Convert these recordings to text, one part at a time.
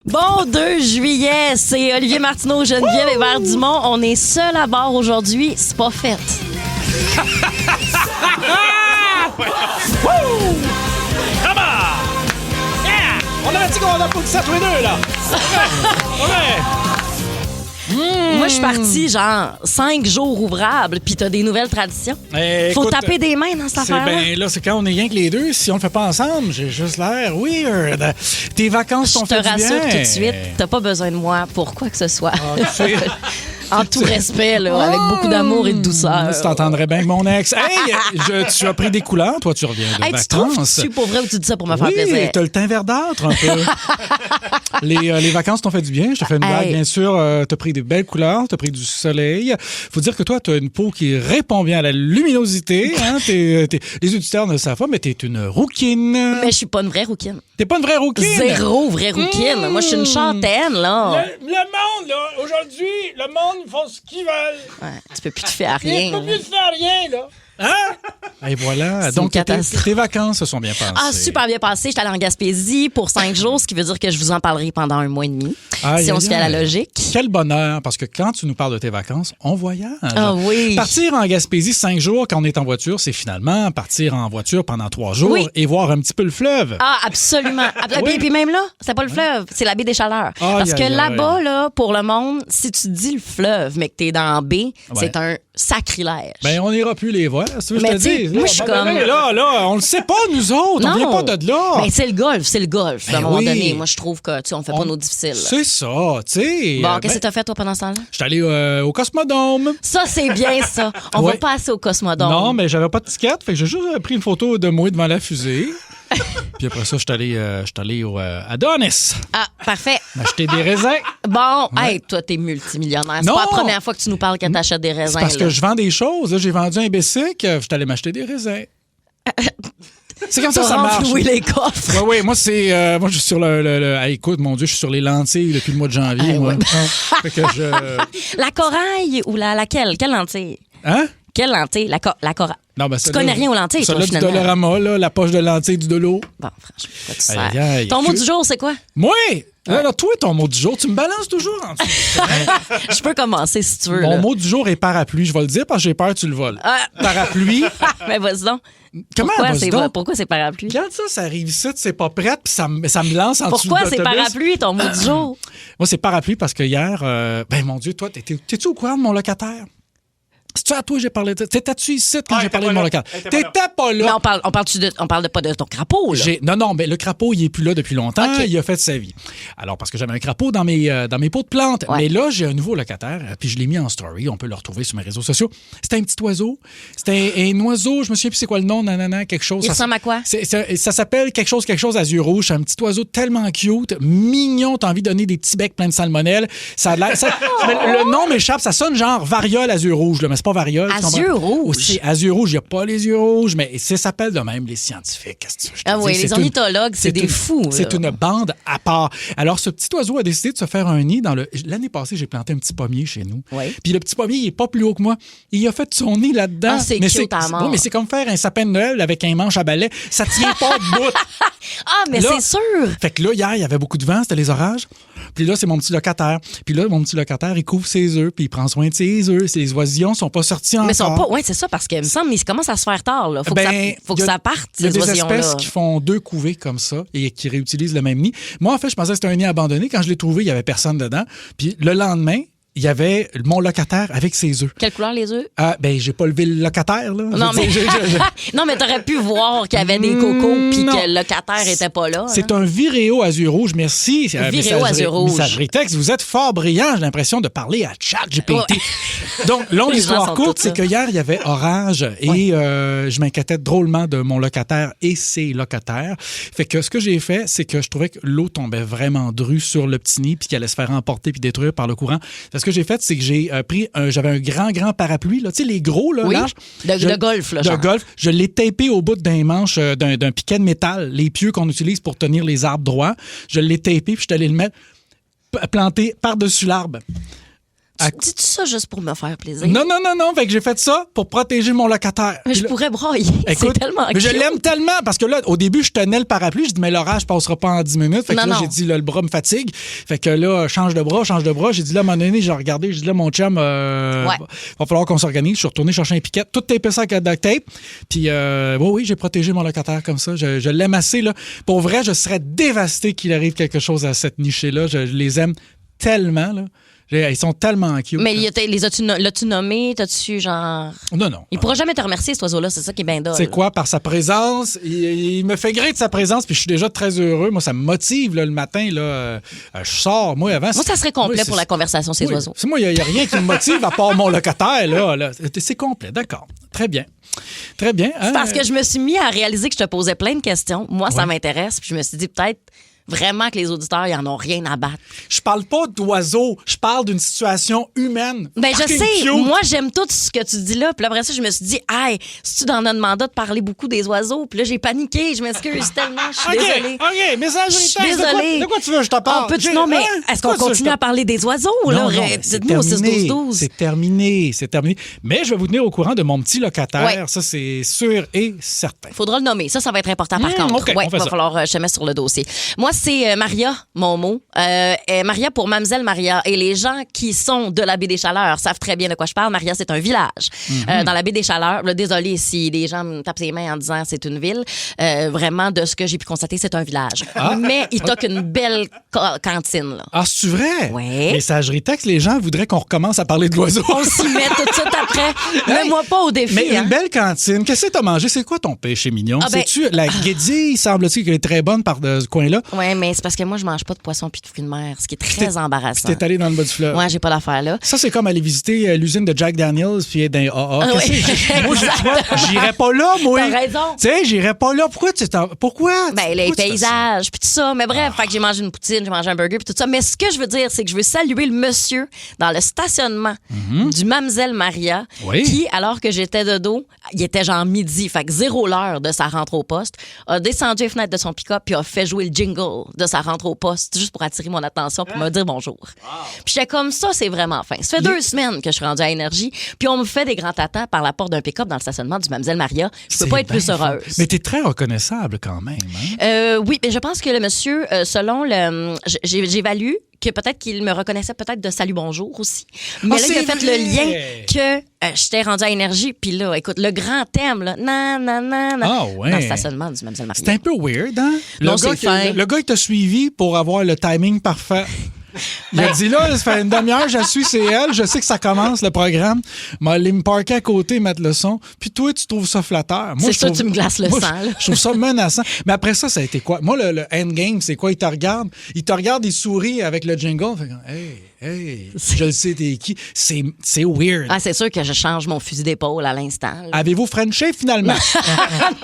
Bon 2 juillet, c'est Olivier Martineau, Geneviève Hébert Dumont. On est seul à bord aujourd'hui, c'est pas fait. On avait dit qu'on a pas ça tous les deux, là. Moi, je suis partie, genre, 5 jours ouvrables, puis t'as des nouvelles traditions. Faut Écoute, taper des mains dans cette affaire-là. Ben là, c'est quand on est rien que les deux. Si on le fait pas ensemble, j'ai juste l'air weird. Tes vacances sont Je te faites du bien. rassure tout de suite, t'as pas besoin de moi pour quoi que ce soit. Ah, tu sais, En tout respect, là, avec beaucoup d'amour et de douceur. tu t'entendrais bien que mon ex. Hey, tu as pris des couleurs. Toi, tu reviens de Hey, tu trouves que vacances. je suis pour vrai ou tu dis ça pour me faire Oui, plaisir? t'as le teint verdâtre un peu. Les vacances t'ont fait du bien. Je te fais une blague, Hey. bien sûr. T'as pris des belles couleurs, t'as pris du soleil. Faut dire que toi, t'as une peau qui répond bien à la luminosité. Hein? Les auditeurs ne le savent pas, mais t'es une rouquine. Mais je suis pas une vraie rouquine. T'es pas une vraie rouquine. Zéro vraie rouquine. Moi, je suis une châtaine, là. Le monde, là, aujourd'hui, le monde, ils font ce qu'ils veulent. Ouais, tu peux plus te faire rien. Ils peuvent plus faire rien, là. Hein? Et voilà. C'est Donc, une catastrophe. tes vacances se sont bien passées. Ah, super bien passé. J'étais allée en Gaspésie pour 5 jours, ce qui veut dire que je vous en parlerai pendant 1 mois et demi. Aïe, Si on aïe, se fait à la aïe. logique. Quel bonheur, parce que quand tu nous parles de tes vacances, on voyage. Ah oui. Partir en Gaspésie 5 jours quand on est en voiture, c'est finalement partir en voiture pendant 3 jours Oui. et voir un petit peu le fleuve. Ah, absolument. Oui. Puis même là, c'est pas le fleuve, c'est la baie des Chaleurs. Aïe, Parce que aïe, aïe. là-bas, là, pour le monde, si tu dis le fleuve, mais que t'es dans la baie, c'est un sacrilège. Ben, on n'ira plus les voir. Si tu veux que je Mais te tu sais, dise. moi, je suis comme- Là, on le sait pas, nous autres. On vient pas de là. Mais c'est le golf, à un Ben moment oui. donné. Moi, je trouve que, tu sais, on fait pas nos difficiles. là. C'est ça, tu sais. Bon, qu'est-ce que t'as fait, toi, pendant ce temps-là? Je suis allé au Cosmodome. Ça, c'est bien, ça. On Ouais. va pas assez au Cosmodome. Non, mais j'avais pas de ticket, fait que j'ai juste pris une photo de moi devant la fusée. Puis après ça, je suis allé au Adonis Ah, parfait. m'acheter des raisins. Bon, hey, toi, t'es multimillionnaire. C'est Non. pas la première fois que tu nous parles que t'achètes des raisins. C'est parce là. que je vends des choses. Là, j'ai vendu un bicycle, je suis allé m'acheter des raisins. C'est comme ça que ça T'as marche. renfloué les coffres. Oui, moi, moi, je suis sur hey, écoute, mon Dieu, je suis sur les lentilles depuis le mois de janvier. Hey, moi. ouais. Fait que La coraille ou laquelle? Quelle lentille? Hein? Quelle lentille? La coraille. Non, ben, Tu connais rien aux lentilles, toi, Celle-là du finalement. Dollarama, là, la poche de lentilles du Dolo. Bon, franchement, quoi tu Aïe, sers? aïe. Ton mot du jour, c'est quoi? Moi? Alors, toi, ton mot du jour, tu me balances toujours en dessous. Je peux commencer si tu veux. Mon là. mot du jour est parapluie. Je vais le dire parce que j'ai peur que tu le voles. Ah. Parapluie. Mais vas-y donc. Comment vas-y donc? Pourquoi c'est parapluie? Regarde ça arrive ici, c'est pas prête, puis ça me lance en dessous de Pourquoi c'est l'autobus. parapluie, ton mot du jour? Moi, c'est parapluie parce que hier, ben mon Dieu, toi, t'es-tu au courant de mon locataire? C'est-tu à toi que j'ai parlé de... T'étais-tu ici quand j'ai parlé de mon locataire? T'étais pas Mais là. on parle pas de ton crapaud, là. Non, mais le crapaud, il est plus là depuis longtemps. OK. Il a fait sa vie. Alors, parce que j'avais un crapaud dans mes pots de plantes. Ouais. Mais là, j'ai un nouveau locataire, puis je l'ai mis en story. On peut le retrouver sur mes réseaux sociaux. C'était un petit oiseau. C'était un oiseau, je me souviens plus c'est quoi le nom, nanana, quelque chose. Il ressemble à quoi? Ça s'appelle quelque chose à yeux rouges. C'est un petit oiseau tellement cute, mignon. T'as envie de donner des petits becs pleins de salmonelle. Ça a l'air... le nom m'échappe. Ça sonne genre variole à yeux rouges, là, mais c'est pas variole. tu comprends? Yeux rouges? Aussi, à yeux rouges, il n'y a pas les yeux rouges, mais ça s'appelle de même les scientifiques. Qu'est-ce que tu veux, je te Ah dis, oui, c'est les ornithologues, c'est des fous. là. C'est une bande à part. Alors, ce petit oiseau a décidé de se faire un nid dans le... L'année passée, j'ai planté un petit pommier chez nous. Oui. Puis le petit pommier, il est pas plus haut que moi. Il a fait son nid là-dedans. Ah, c'est Mais cute à mort. Oui, mais c'est comme faire un sapin de Noël avec un manche à balai. Ça tient pas debout. Ah, mais Là- c'est sûr! Fait que là, hier, il y avait beaucoup de vent, c'était les orages. Puis là, c'est mon petit locataire. Puis là, mon petit locataire, il couvre ses œufs, puis il prend soin de ses œufs. Les oisillons sont pas sortis encore. Mais ils sont pas. Oui, c'est ça, parce qu'il me semble qu'ils commencent à se faire tard. Là. Faut que il y a- ça parte, Il y a ces des oisillons-là. espèces qui font 2 couvées comme ça et qui réutilisent le même nid. Moi, en fait, je pensais que c'était un nid abandonné. Quand je l'ai trouvé, il y avait personne dedans. Puis le lendemain, il y avait mon locataire avec ses œufs. Quelle couleur, les œufs? Ah, ben, j'ai pas levé le locataire, là. Non, mais... non, mais t'aurais pu voir qu'il y avait des cocos puis Non. que le locataire était pas là. C'est là. un viréo à yeux rouges. Merci. Viréo à yeux rouges. Messagerie texte. Vous êtes fort brillant. J'ai l'impression de parler à ChatGPT. Ouais. Donc, longue Les gens histoire sont courte, tous c'est ça. que hier, il y avait orage et je m'inquiétais drôlement de mon locataire et ses locataires. Fait que ce que j'ai fait, c'est que je trouvais que l'eau tombait vraiment drue sur le petit nid puis qu'elle allait se faire emporter puis détruire par le courant. Fait que ce que j'ai fait, c'est que j'ai j'avais un grand parapluie, là, tu sais, les gros, là, Oui. larges. De golf, là, De genre. golf. Je l'ai tapé au bout d'un manche d'un piquet de métal, les pieux qu'on utilise pour tenir les arbres droits. Je l'ai tapé puis je suis allé le mettre planté par-dessus l'arbre. Dis-tu ça juste pour me faire plaisir? Non. Fait que j'ai fait ça pour protéger mon locataire. Mais Puis je là, pourrais brailler. écoute, C'est tellement mais je cute. l'aime tellement parce que là, au début, je tenais le parapluie. Je dis, mais l'orage passera pas en 10 minutes. Fait que Non, là, non. j'ai dit, là, le bras me fatigue. Fait que là, change de bras. J'ai dit, là, à un moment donné, j'ai regardé. J'ai dit, là, mon chum, va falloir qu'on s'organise. Je suis retourné chercher un piquet, tout tapé ça avec un duct tape. Puis, oui, j'ai protégé mon locataire comme ça. Je l'aime assez, là. Pour vrai, je serais dévasté qu'il arrive quelque chose à cette nichée-là. Je les aime tellement, là. Ils sont tellement cute. Mais l'as-tu nommé? T'as-tu genre. Non. Il pourra jamais te remercier, cet oiseau-là. C'est ça qui est bien drôle. C'est quoi? Par sa présence. Il me fait gré de sa présence, puis je suis déjà très heureux. Moi, ça me motive là, le matin. Là, je sors. Moi, avant. Moi, ça serait complet moi, pour la conversation, ces oui, oiseaux. C'est moi, il n'y a rien qui me motive à part mon locataire. Là. C'est complet, d'accord. Très bien. Très bien. C'est parce que je me suis mis à réaliser que je te posais plein de questions. Moi, ça m'intéresse. Puis je me suis dit, peut-être vraiment que les auditeurs, ils en ont rien à battre. Je parle pas d'oiseaux, je parle d'une situation humaine. Ben, je Fucking sais. cute. Moi, j'aime tout ce que tu dis là. Puis après ça, je me suis dit, hey, si tu dans notre mandat de parler beaucoup des oiseaux. Puis là, j'ai paniqué. Je m'excuse tellement. Je suis désolée. OK, message Je suis texte. désolée. De quoi tu veux que je te parle? Non, mais est-ce qu'on continue à parler des oiseaux? Là? Dites-nous au 6-12-12. C'est terminé. Mais je vais vous tenir au courant de mon petit locataire. Ça, c'est sûr et certain. Faudra le nommer. Ça va être important par contre. OK, on fait va ça. falloir je te mets sur le dossier. Moi, c'est Maria, mon mot. Maria pour Mademoiselle Maria. Et les gens qui sont de la baie des Chaleurs savent très bien de quoi je parle. Maria, c'est un village dans la baie des Chaleurs. Là, désolée si des gens me tapent ses mains en disant c'est une ville. Vraiment, de ce que j'ai pu constater, c'est un village. Mais il toque une belle cantine. Là. Ah, c'est vrai? Oui. Messagerie texte, les gens voudraient qu'on recommence à parler de l'oiseau. On s'y met tout de suite après. Mets-moi pas au défi. Mais hein. une belle cantine. Qu'est-ce que t'as mangé? C'est quoi ton péché mignon? Ah, ben- C'est-tu la guédille, semble-t-il, qu'elle est très bonne par ce coin-là? Oui, mais c'est parce que moi, je mange pas de poisson puis de fruits de mer, ce qui est très embarrassant. T'es allé dans le bas du fleuve. Ouais, j'ai pas d'affaires là. Ça, c'est comme aller visiter l'usine de Jack Daniels puis être dans les AA. Ah, Qu'est-ce oui. que- Moi, j'irais pas là, moi. T'as raison. Tu sais, j'irais pas là. Pourquoi? Ben, les Pourquoi tu fais ça? paysages, puis tout ça. Mais bref, fait que j'ai mangé une poutine, j'ai mangé un burger, puis tout ça. Mais ce que je veux dire, c'est que je veux saluer le monsieur dans le stationnement du Mademoiselle Maria, Oui. qui, alors que j'étais de dos, il était genre midi, fait que 0 l'heure de sa rentre au poste, a descendu les fenêtres de son pick-up puis a fait jouer le jingle de sa rentre au poste, juste pour attirer mon attention, pour me dire bonjour. Puis j'étais comme ça, c'est vraiment fin. Ça fait 2 semaines que je suis rendue à Énergie, puis on me fait des grands tatas par la porte d'un pick-up dans le stationnement du Mademoiselle Maria. Je peux C'est pas être bien plus fun. heureuse. Mais t'es très reconnaissable quand même. Hein? Oui, mais je pense que le monsieur, selon le... J'évalue que peut-être qu'il me reconnaissait peut-être de Salut Bonjour aussi. Mais là, il c'est a fait vrai! le lien que j'étais rendue à Énergie. Puis là, écoute, le grand thème, là, Ah ouais. dans le stationnement du Mademoiselle Maria. C'est un peu weird, hein? Non, Le gars c'est fin. le gars, il t'a suivi pour avoir le timing parfait. Il a dit là, ça fait une demi-heure, je suis, c'est elle, je sais que ça commence le programme. Mais aller me parquer à côté, mettre le son. Puis toi, tu trouves ça flatteur. Moi, C'est je ça, trouve- tu me glaces le moi, sang, là. Je trouve ça menaçant. Mais après ça a été quoi? Moi, le endgame, c'est quoi? Il te regarde, il sourit avec le jingle. Fait comme, hey, je le sais, t'es qui? C'est weird. Ah, c'est sûr que je change mon fusil d'épaule à l'instant. là. Avez-vous Frenché finalement?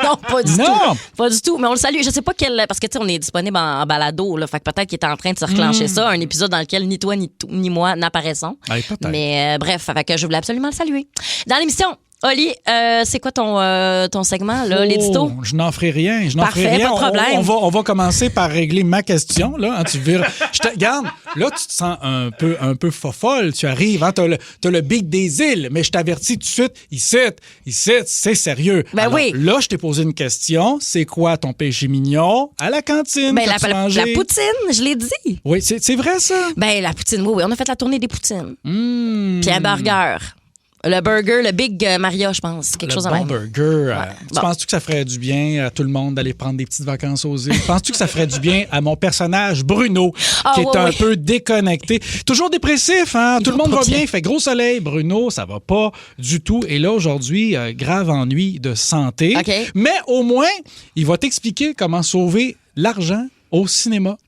Non, pas du Non. tout. Pas du tout. Mais on le salue. Je sais pas quel. Parce que, tu sais, on est disponible en balado, là. Fait que peut-être qu'il est en train de se reclencher ça. Un épisode dans lequel ni toi, ni moi n'apparaissons. Ah, peut-être. Mais bref, fait que je voulais absolument le saluer. Dans l'émission, Oli, c'est quoi ton segment, là, l'édito? Oh, je n'en ferai rien. Parfait, pas de problème. On va commencer par régler ma question. Là, hein, tu verras. Regarde, là, tu te sens un peu fofolle. Tu arrives, hein, t'as le beat des îles, mais je t'avertis tout de suite, ici, c'est sérieux. Ben Alors, oui. Là, je t'ai posé une question. C'est quoi ton péché mignon à la cantine? Ben, Qu'as-tu mangé? la poutine, je l'ai dit. Oui, c'est vrai, ça? Ben, la poutine, oui, on a fait la tournée des poutines. Mmh. Puis un burger. Le burger, le Big Maria, je pense. Quelque chose de bon même. burger. Tu Bon. penses-tu que ça ferait du bien à tout le monde d'aller prendre des petites vacances aux îles? Penses-tu que ça ferait du bien à mon personnage, Bruno, qui est un peu déconnecté? Toujours dépressif, hein? Tout le monde va bien, il fait gros soleil. Bruno, ça va pas du tout. Et là, aujourd'hui, grave ennui de santé. OK. Mais au moins, il va t'expliquer comment sauver l'argent au cinéma.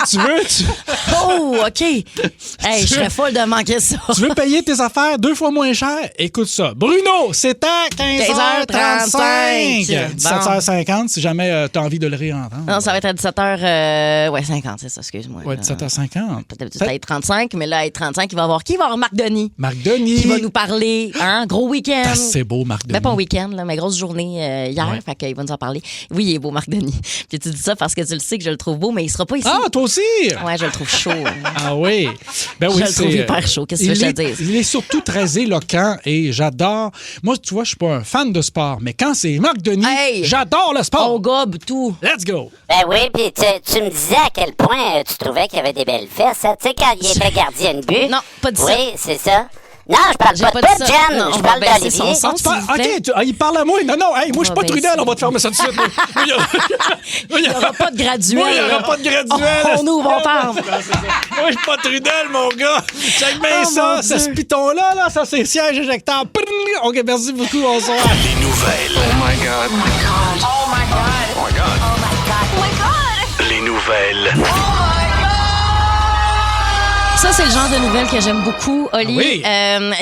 Tu veux? Oh, OK. Hey, je serais folle de manquer ça. Tu veux payer tes affaires 2 fois moins cher? Écoute ça. Bruno, c'est à 15h35. 17h50, si jamais tu as envie de le réentendre. Non, ça va être à 17h... Ouais, 50, c'est ça, excuse-moi. Ouais, 17h50. Peut-être à 35, mais là, à 35, il va y avoir qui? Il va y avoir Marc Denis. Marc Denis. Qui va nous parler. Hein? Gros week-end. Ah, c'est beau, Marc Denis. Ben, pas un week-end, là, mais grosse journée hier. Ouais. Fait qu'il va nous en parler. Oui, il est beau, Marc Denis. Puis tu dis ça parce que tu le sais que je le trouve beau, mais il sera pas ici. Ah, toi aussi? Ouais, je le trouve chaud. Ah oui. Ben oui, je le trouve hyper chaud. Qu'est-ce que je te dis? Il est surtout très éloquent et j'adore. Moi, tu vois, je suis pas un fan de sport, mais quand c'est Marc Denis, j'adore le sport. On gobe tout. Let's go. Ben oui, puis tu me disais à quel point tu trouvais qu'il y avait des belles fesses. Tu sais, quand il était gardien de but. Non, pas dit ça. Oui, c'est ça. Non, je parle pas de ça. Jen, Non, je on parle va baisser d'Olivier. son son. OK, il parle à moi. Non, hey, moi, je suis pas Trudel. On va te fermer ça tout de suite. Il n'y aura pas de graduel. Moi, il n'y aura pas de graduel. On ouvre, on ferme. Moi, je suis pas Trudel, mon gars. Check bien ça. Ce piton-là, ça, c'est siège éjecteur. OK, merci beaucoup. Bonsoir. Les nouvelles. Oh my God. Oh my God. Oh my God. Oh my God. Oh my God. Oh my God. Les nouvelles. Oh my God. Ça, c'est le genre de nouvelles que j'aime beaucoup, Oli. Oui.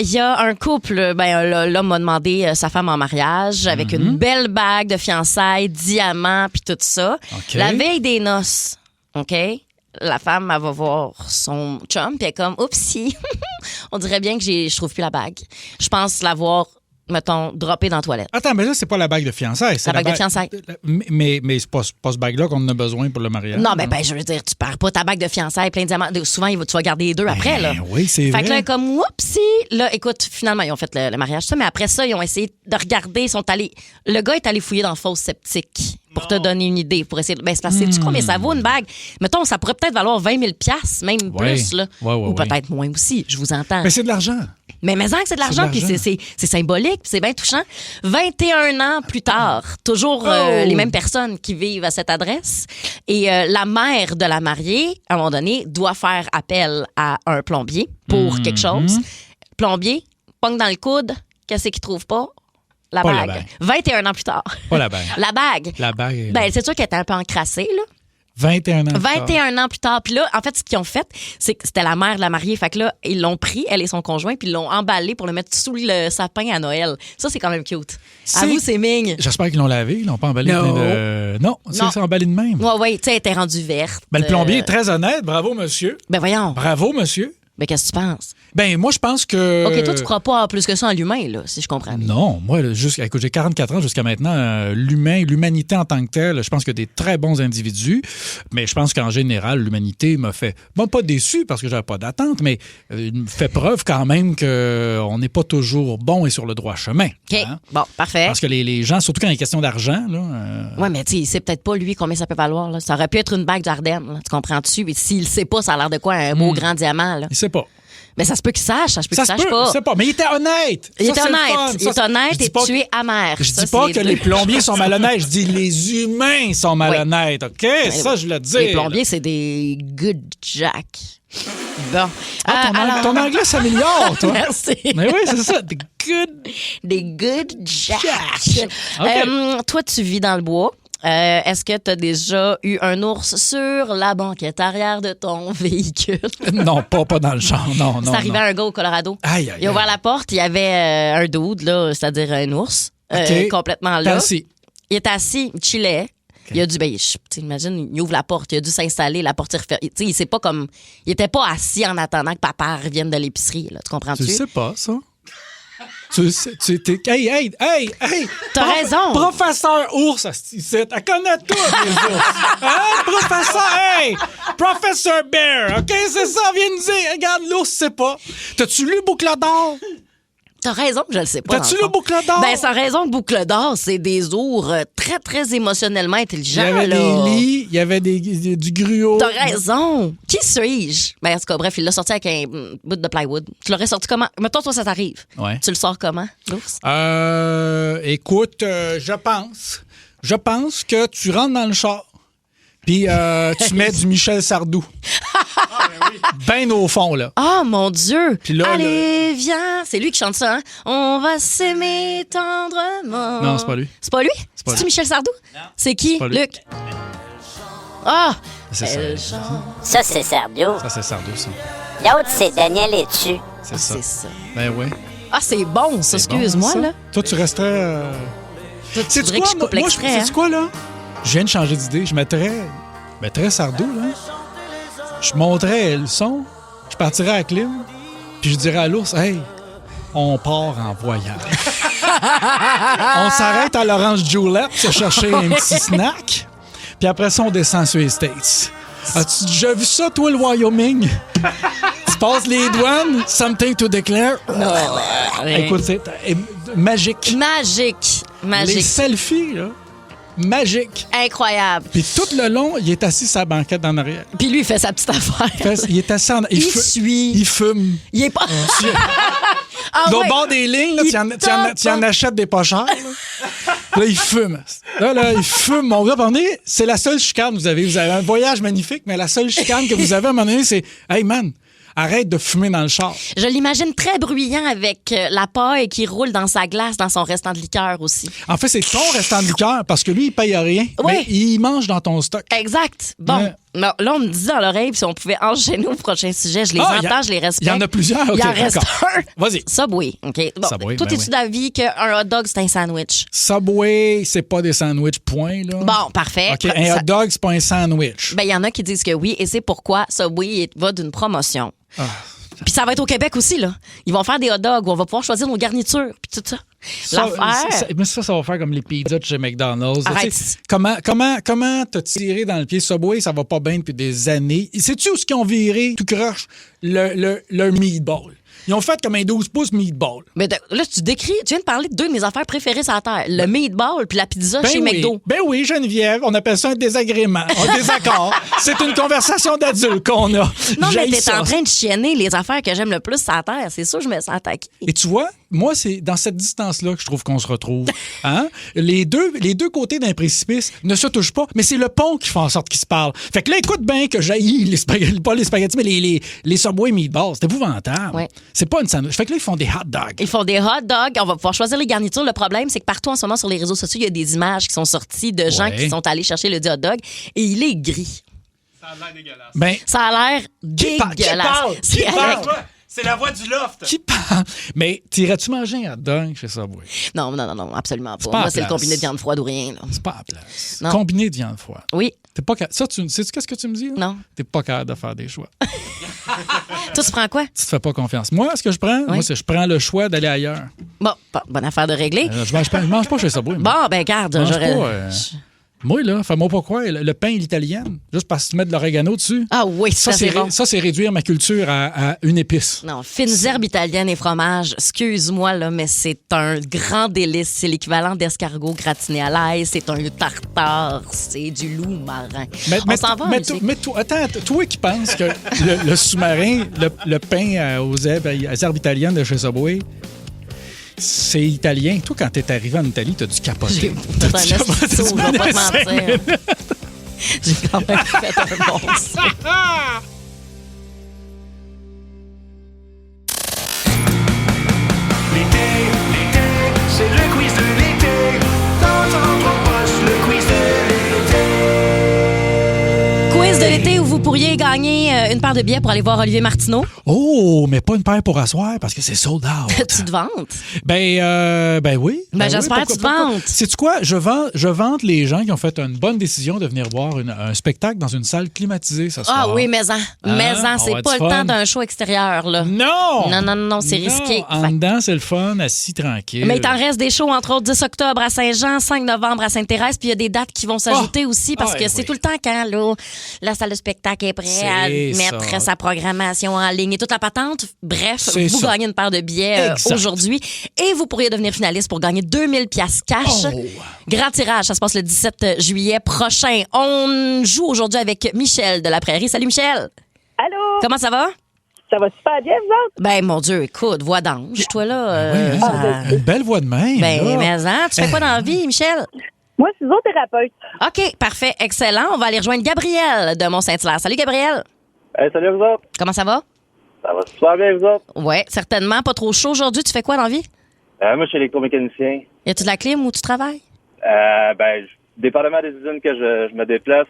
Il y a un couple, l'homme a demandé sa femme en mariage avec une belle bague de fiançailles, diamants, puis tout ça. OK. La veille des noces, OK? La femme, elle va voir son chum, puis elle est comme, oupsie, on dirait bien que je trouve plus la bague. Je pense l'avoir, mettons, droppée dans la toilette. Attends, mais là, c'est pas la bague de fiançailles. C'est La bague de fiançailles. Mais c'est pas ce bague-là qu'on en a besoin pour le mariage. Non, ben, je veux dire, tu perds pas ta bague de fiançailles, plein de diamants. Souvent, tu vas garder les deux après, là. Oui, c'est vrai. Fait que là, comme, whoopsie, là, écoute, finalement, ils ont fait le mariage, ça, mais après ça, ils ont essayé de regarder, ils sont allés. Le gars est allé fouiller dans Fausse Sceptique pour te donner une idée, pour essayer de. Ben, c'est parce que sais-tu combien ça vaut une bague? Mettons, ça pourrait peut-être valoir 20 000 $, même plus, là. Ou peut-être moins aussi, je vous entends. Mais c'est de l'argent. Mais que c'est de l'argent, puis c'est symbolique, puis c'est bien touchant. 21 ans plus tard, toujours les mêmes personnes qui vivent à cette adresse. Et la mère de la mariée, à un moment donné, doit faire appel à un plombier pour quelque chose. Plombier, pogne dans le coude, qu'est-ce qu'il trouve pas? La bague. 21 ans plus tard. Pas la bague. La bague. La bague. Ben, c'est sûr qu'elle était un peu encrassée, là. 21 ans. 21 ans plus tard. Puis là, en fait, ce qu'ils ont fait, c'est que c'était la mère de la mariée. Fait que là, ils l'ont pris, elle et son conjoint, puis ils l'ont emballé pour le mettre sous le sapin à Noël. Ça, c'est quand même cute. À vous, c'est mignon. J'espère qu'ils l'ont lavé. Ils l'ont pas emballé. Non, c'est emballé de même. Oui, tu sais, elle était rendue verte. Ben, le plombier est très honnête. Bravo, monsieur. Ben voyons. Bravo, monsieur. Ben qu'est-ce que tu penses? Ben, moi, je pense que... OK, toi, tu crois pas plus que ça en l'humain, là, si je comprends bien. Non, moi, écoute, j'ai 44 ans jusqu'à maintenant. L'humanité en tant que telle, je pense qu'il y a des très bons individus, mais je pense qu'en général, l'humanité m'a fait, bon, pas déçu parce que j'avais pas d'attente, mais fait preuve quand même qu'on n'est pas toujours bon et sur le droit chemin. OK, bon, parfait. Parce que les gens, surtout quand il est question d'argent, là... Oui, mais tu sais, il sait peut-être pas, lui, combien ça peut valoir, là. Ça aurait pu être une bague d'Ardenne, là, tu comprends-tu? Et s'il le sait pas, ça a l'air de quoi, un beau grand diamant, là? Il sait pas. Mais ça se peut qu'il sache, ça se peut qu'il sache pas. Il sait pas, mais il était honnête. Il est honnête et tu es amer. Je dis pas que les plombiers sont malhonnêtes, je dis les humains sont malhonnêtes, OK? Ça, je le dis. Les plombiers, c'est des good jack. Bon. Ton anglais s'améliore, toi. Merci. Mais oui, c'est ça. Des good jack. Okay. Toi, tu vis dans le bois. Est-ce que tu as déjà eu un ours sur la banquette arrière de ton véhicule? Non, pas dans le champ. Non. C'est arrivé à un gars au Colorado. Aïe. Il a ouvert la porte, il y avait un dude, là, c'est-à-dire un ours, complètement là. Assis. Il était assis, il chillait. Okay. Il a dû, imagine, il ouvre la porte, il a dû s'installer, la porte est refermée. Il sait pas comme. Il était pas assis en attendant que papa revienne de l'épicerie, là, tu comprends-tu? Tu sais pas, ça? Hey! T'as raison! Professeur ours, elle connaît tout, les ours. Hein? Professeur, hey! Professeur Bear, OK? C'est ça, viens nous dire. Regarde, l'ours, c'est pas. T'as-tu lu Boucle d'or? T'as raison que je le sais pas. T'as-tu lu Boucle d'or? Ben, sans raison que Boucle d'or, c'est des ours très, très émotionnellement intelligents. Il y avait des lits, il y a du gruau. T'as raison. Qui suis-je? Ben, en tout cas, bref, il l'a sorti avec un bout de plywood. Tu l'aurais sorti comment? Mettons, toi, ça t'arrive. Ouais. Tu le sors comment, l'ours? Écoute, je pense que tu rentres dans le char, puis tu mets du Michel Sardou. Ben au fond, là. Ah, mon Dieu! Puis là, allez, viens! C'est lui qui chante ça, hein? On va s'aimer tendrement. Non, c'est pas lui. C'est pas lui? C'est-tu Michel Sardou? Non. C'est qui, Luc? Ah! C'est ça. Ça, c'est Sardou. Ça, c'est Sardou, ça. L'autre, c'est Daniel Etu. C'est ça. C'est ça. Ben oui. Ah, c'est bon, ça. Excuse-moi, bon, ça. là. Toi, tu resterais... Tu voudrais que je coupe l'extrait, hein? C'est quoi, là? Je viens de changer d'idée. Je mettrais Sardou, là. Je monterais le son, je partirais à la clim, puis je dirais à l'ours, hey, on part en voyage. On s'arrête à l'Orange Julep se chercher un petit snack. puis après ça, on descend sur les States. As-tu déjà vu ça, toi, le Wyoming? Tu passes les douanes, something to declare. Non. Écoute, c'est magique. Magique. Les Magique. selfies, là, magique. Incroyable. Puis tout le long, il est assis sur la banquette en arrière. Puis lui, il fait sa petite affaire. Il est assis en... Il suit. Il fume. Il est pas... Ah Au ouais. bord des lignes, là, Il tu en achètes des pas chers. Là, il fume. Là, il fume. Mon gars, c'est la seule chicane que vous avez. Vous avez un voyage magnifique, mais la seule chicane que vous avez à un moment donné, c'est « Hey, man, arrête de fumer dans le char. » Je l'imagine très bruyant avec la paille qui roule dans sa glace dans son restant de liqueur aussi. En fait, c'est ton restant de liqueur parce que lui, il paye rien. Oui. Mais il mange dans ton stock. Exact. Bon, Ouais. non, là, on me dit dans l'oreille, puis si on pouvait enchaîner au prochain sujet, je les entends, je les respecte. Il y en a plusieurs. Il OK, en reste d'accord. un. Vas-y. Subway. OK. Bon, Subway, toi, ben es-tu d'avis qu'un hot dog, c'est un sandwich? Subway, c'est pas des sandwichs, point. Là. Bon, parfait. OK, un hot dog, c'est pas un sandwich. Ben, il y en a qui disent que oui, et c'est pourquoi Subway va d'une promotion. Puis ça va être au Québec aussi, là. Ils vont faire des hot dogs où on va pouvoir choisir nos garnitures, puis tout ça. L'affaire... Mais ça va faire comme les pizzas de chez McDonald's. Arrête. Tu sais, comment t'as tiré dans le pied Subway? Ça va pas bien depuis des années. Sais-tu où ce qu'ils ont viré tout croche? Leur meatball. Ils ont fait comme un 12 pouces meatball. Mais là, tu viens de parler de deux de mes affaires préférées sur la Terre. Le meatball puis la pizza chez McDo. Ben oui, Geneviève, on appelle ça un désagrément, un désaccord. C'est une conversation d'adulte qu'on a. Non, mais J'haïs t'es ça. en train de chienner les affaires que j'aime le plus sur la Terre. C'est sûr, je me sens attaquée. Et tu vois, moi, c'est dans cette distance-là que je trouve qu'on se retrouve. Hein? Les deux côtés d'un précipice ne se touchent pas, mais c'est le pont qui fait en sorte qu'ils se parlent. Fait que là, écoute bien que j'haïs les spaghettis, pas les spaghettis, mais les Subway meatballs. C'est épouvantable. Ouais. C'est pas une sandwich. Fait que là, ils font des hot dogs. Ils font des hot dogs. On va pouvoir choisir les garnitures. Le problème, c'est que partout en ce moment sur les réseaux sociaux, il y a des images qui sont sorties de gens Ouais. qui sont allés chercher le dit hot dog et il est gris. Ça a l'air dégueulasse. Ben, Ça a l'air Qui parle? dégueulasse. Qui C'est parle? avec- C'est la voix du loft. qui parle? Mais t'irais-tu manger un hot dog chez Subway? Non, absolument pas. pas à Moi, c'est le place. combiné de viande froide ou rien. Là. C'est pas à la place. Non. Combiné de viande froide. Oui, T'es pas ça, sais-tu qu'est-ce que tu me dis? Là? non. T'es pas capable de faire des choix. Toi, tu prends quoi? Tu te fais pas confiance. Moi, ce que je prends, moi, c'est je prends le choix d'aller ailleurs. Bon, bonne affaire de régler. Je mange pas chez Subway. moi. Bon, ben garde, Je mange j'aurais... pas, Moi, là, fais-moi pas croire, le pain et l'italienne, juste parce que tu mets de l'oregano dessus. Ah oui, ça, c'est bon. Ça, c'est réduire ma culture à une épice. Non, fines herbes italiennes et fromage, excuse-moi, là, mais c'est un grand délice. C'est l'équivalent d'escargot gratiné à l'ail. C'est un tartare. C'est du loup marin. On s'en va en musique. Attends, toi qui penses que le sous-marin, le pain aux herbes italiennes de chez Subway, c'est italien. Toi, quand t'es arrivé en Italie, t'as dû capoter. J'ai fait un esti de saut, je vais pas te mentir. J'ai quand même fait un bon saut. L'été, c'est le quiz de l'été. Dans ton poche, le quiz de l'été. Quiz de l'été où vous pourriez gagner une paire de billets pour aller voir Olivier Martineau. Oh, mais pas une paire pour asseoir parce que c'est sold out. Tu te vantes? Ben oui. Ben, j'espère que tu te vantes. Sais-tu quoi? Je vante les gens qui ont fait une bonne décision de venir voir un spectacle dans une salle climatisée ce soir. Ah oui, mais-en. On C'est va pas être le fun. temps d'un show extérieur, là. Non! Non, c'est risqué. En dedans, c'est le fun, assis tranquille. Mais il t'en reste des shows, entre autres 10 octobre à Saint-Jean, 5 novembre à Sainte-Thérèse, puis il y a des dates qui vont s'ajouter aussi parce que c'est tout le temps quand là, la salle de spectacle est prête à C'est mettre ça. sa programmation en ligne et toute la patente. Bref, C'est vous ça. gagnez une paire de billets Exact. aujourd'hui et vous pourriez devenir finaliste pour gagner 2000 pièces cash. Oh. Grand tirage, ça se passe le 17 juillet prochain. On joue aujourd'hui avec Michel de la Prairie. Salut Michel. Allô? Comment ça va? Ça va super bien, vous autres? Ben mon Dieu, écoute, voix d'ange, toi là. Oui, hein? Une belle voix de main. Ben, là. mais tu fais quoi dans la vie, Michel? Moi, je suis zoothérapeute. OK, parfait, excellent. On va aller rejoindre Gabriel de Mont-Saint-Hilaire. Salut, Gabriel. Hey, salut vous autres. Comment ça va? Ça va super bien vous autres. Oui, certainement. Pas trop chaud aujourd'hui. Tu fais quoi dans la vie? Moi, je suis électromécanicien. Y a-tu de la clim où tu travailles? Dépendamment des usines que je me déplace,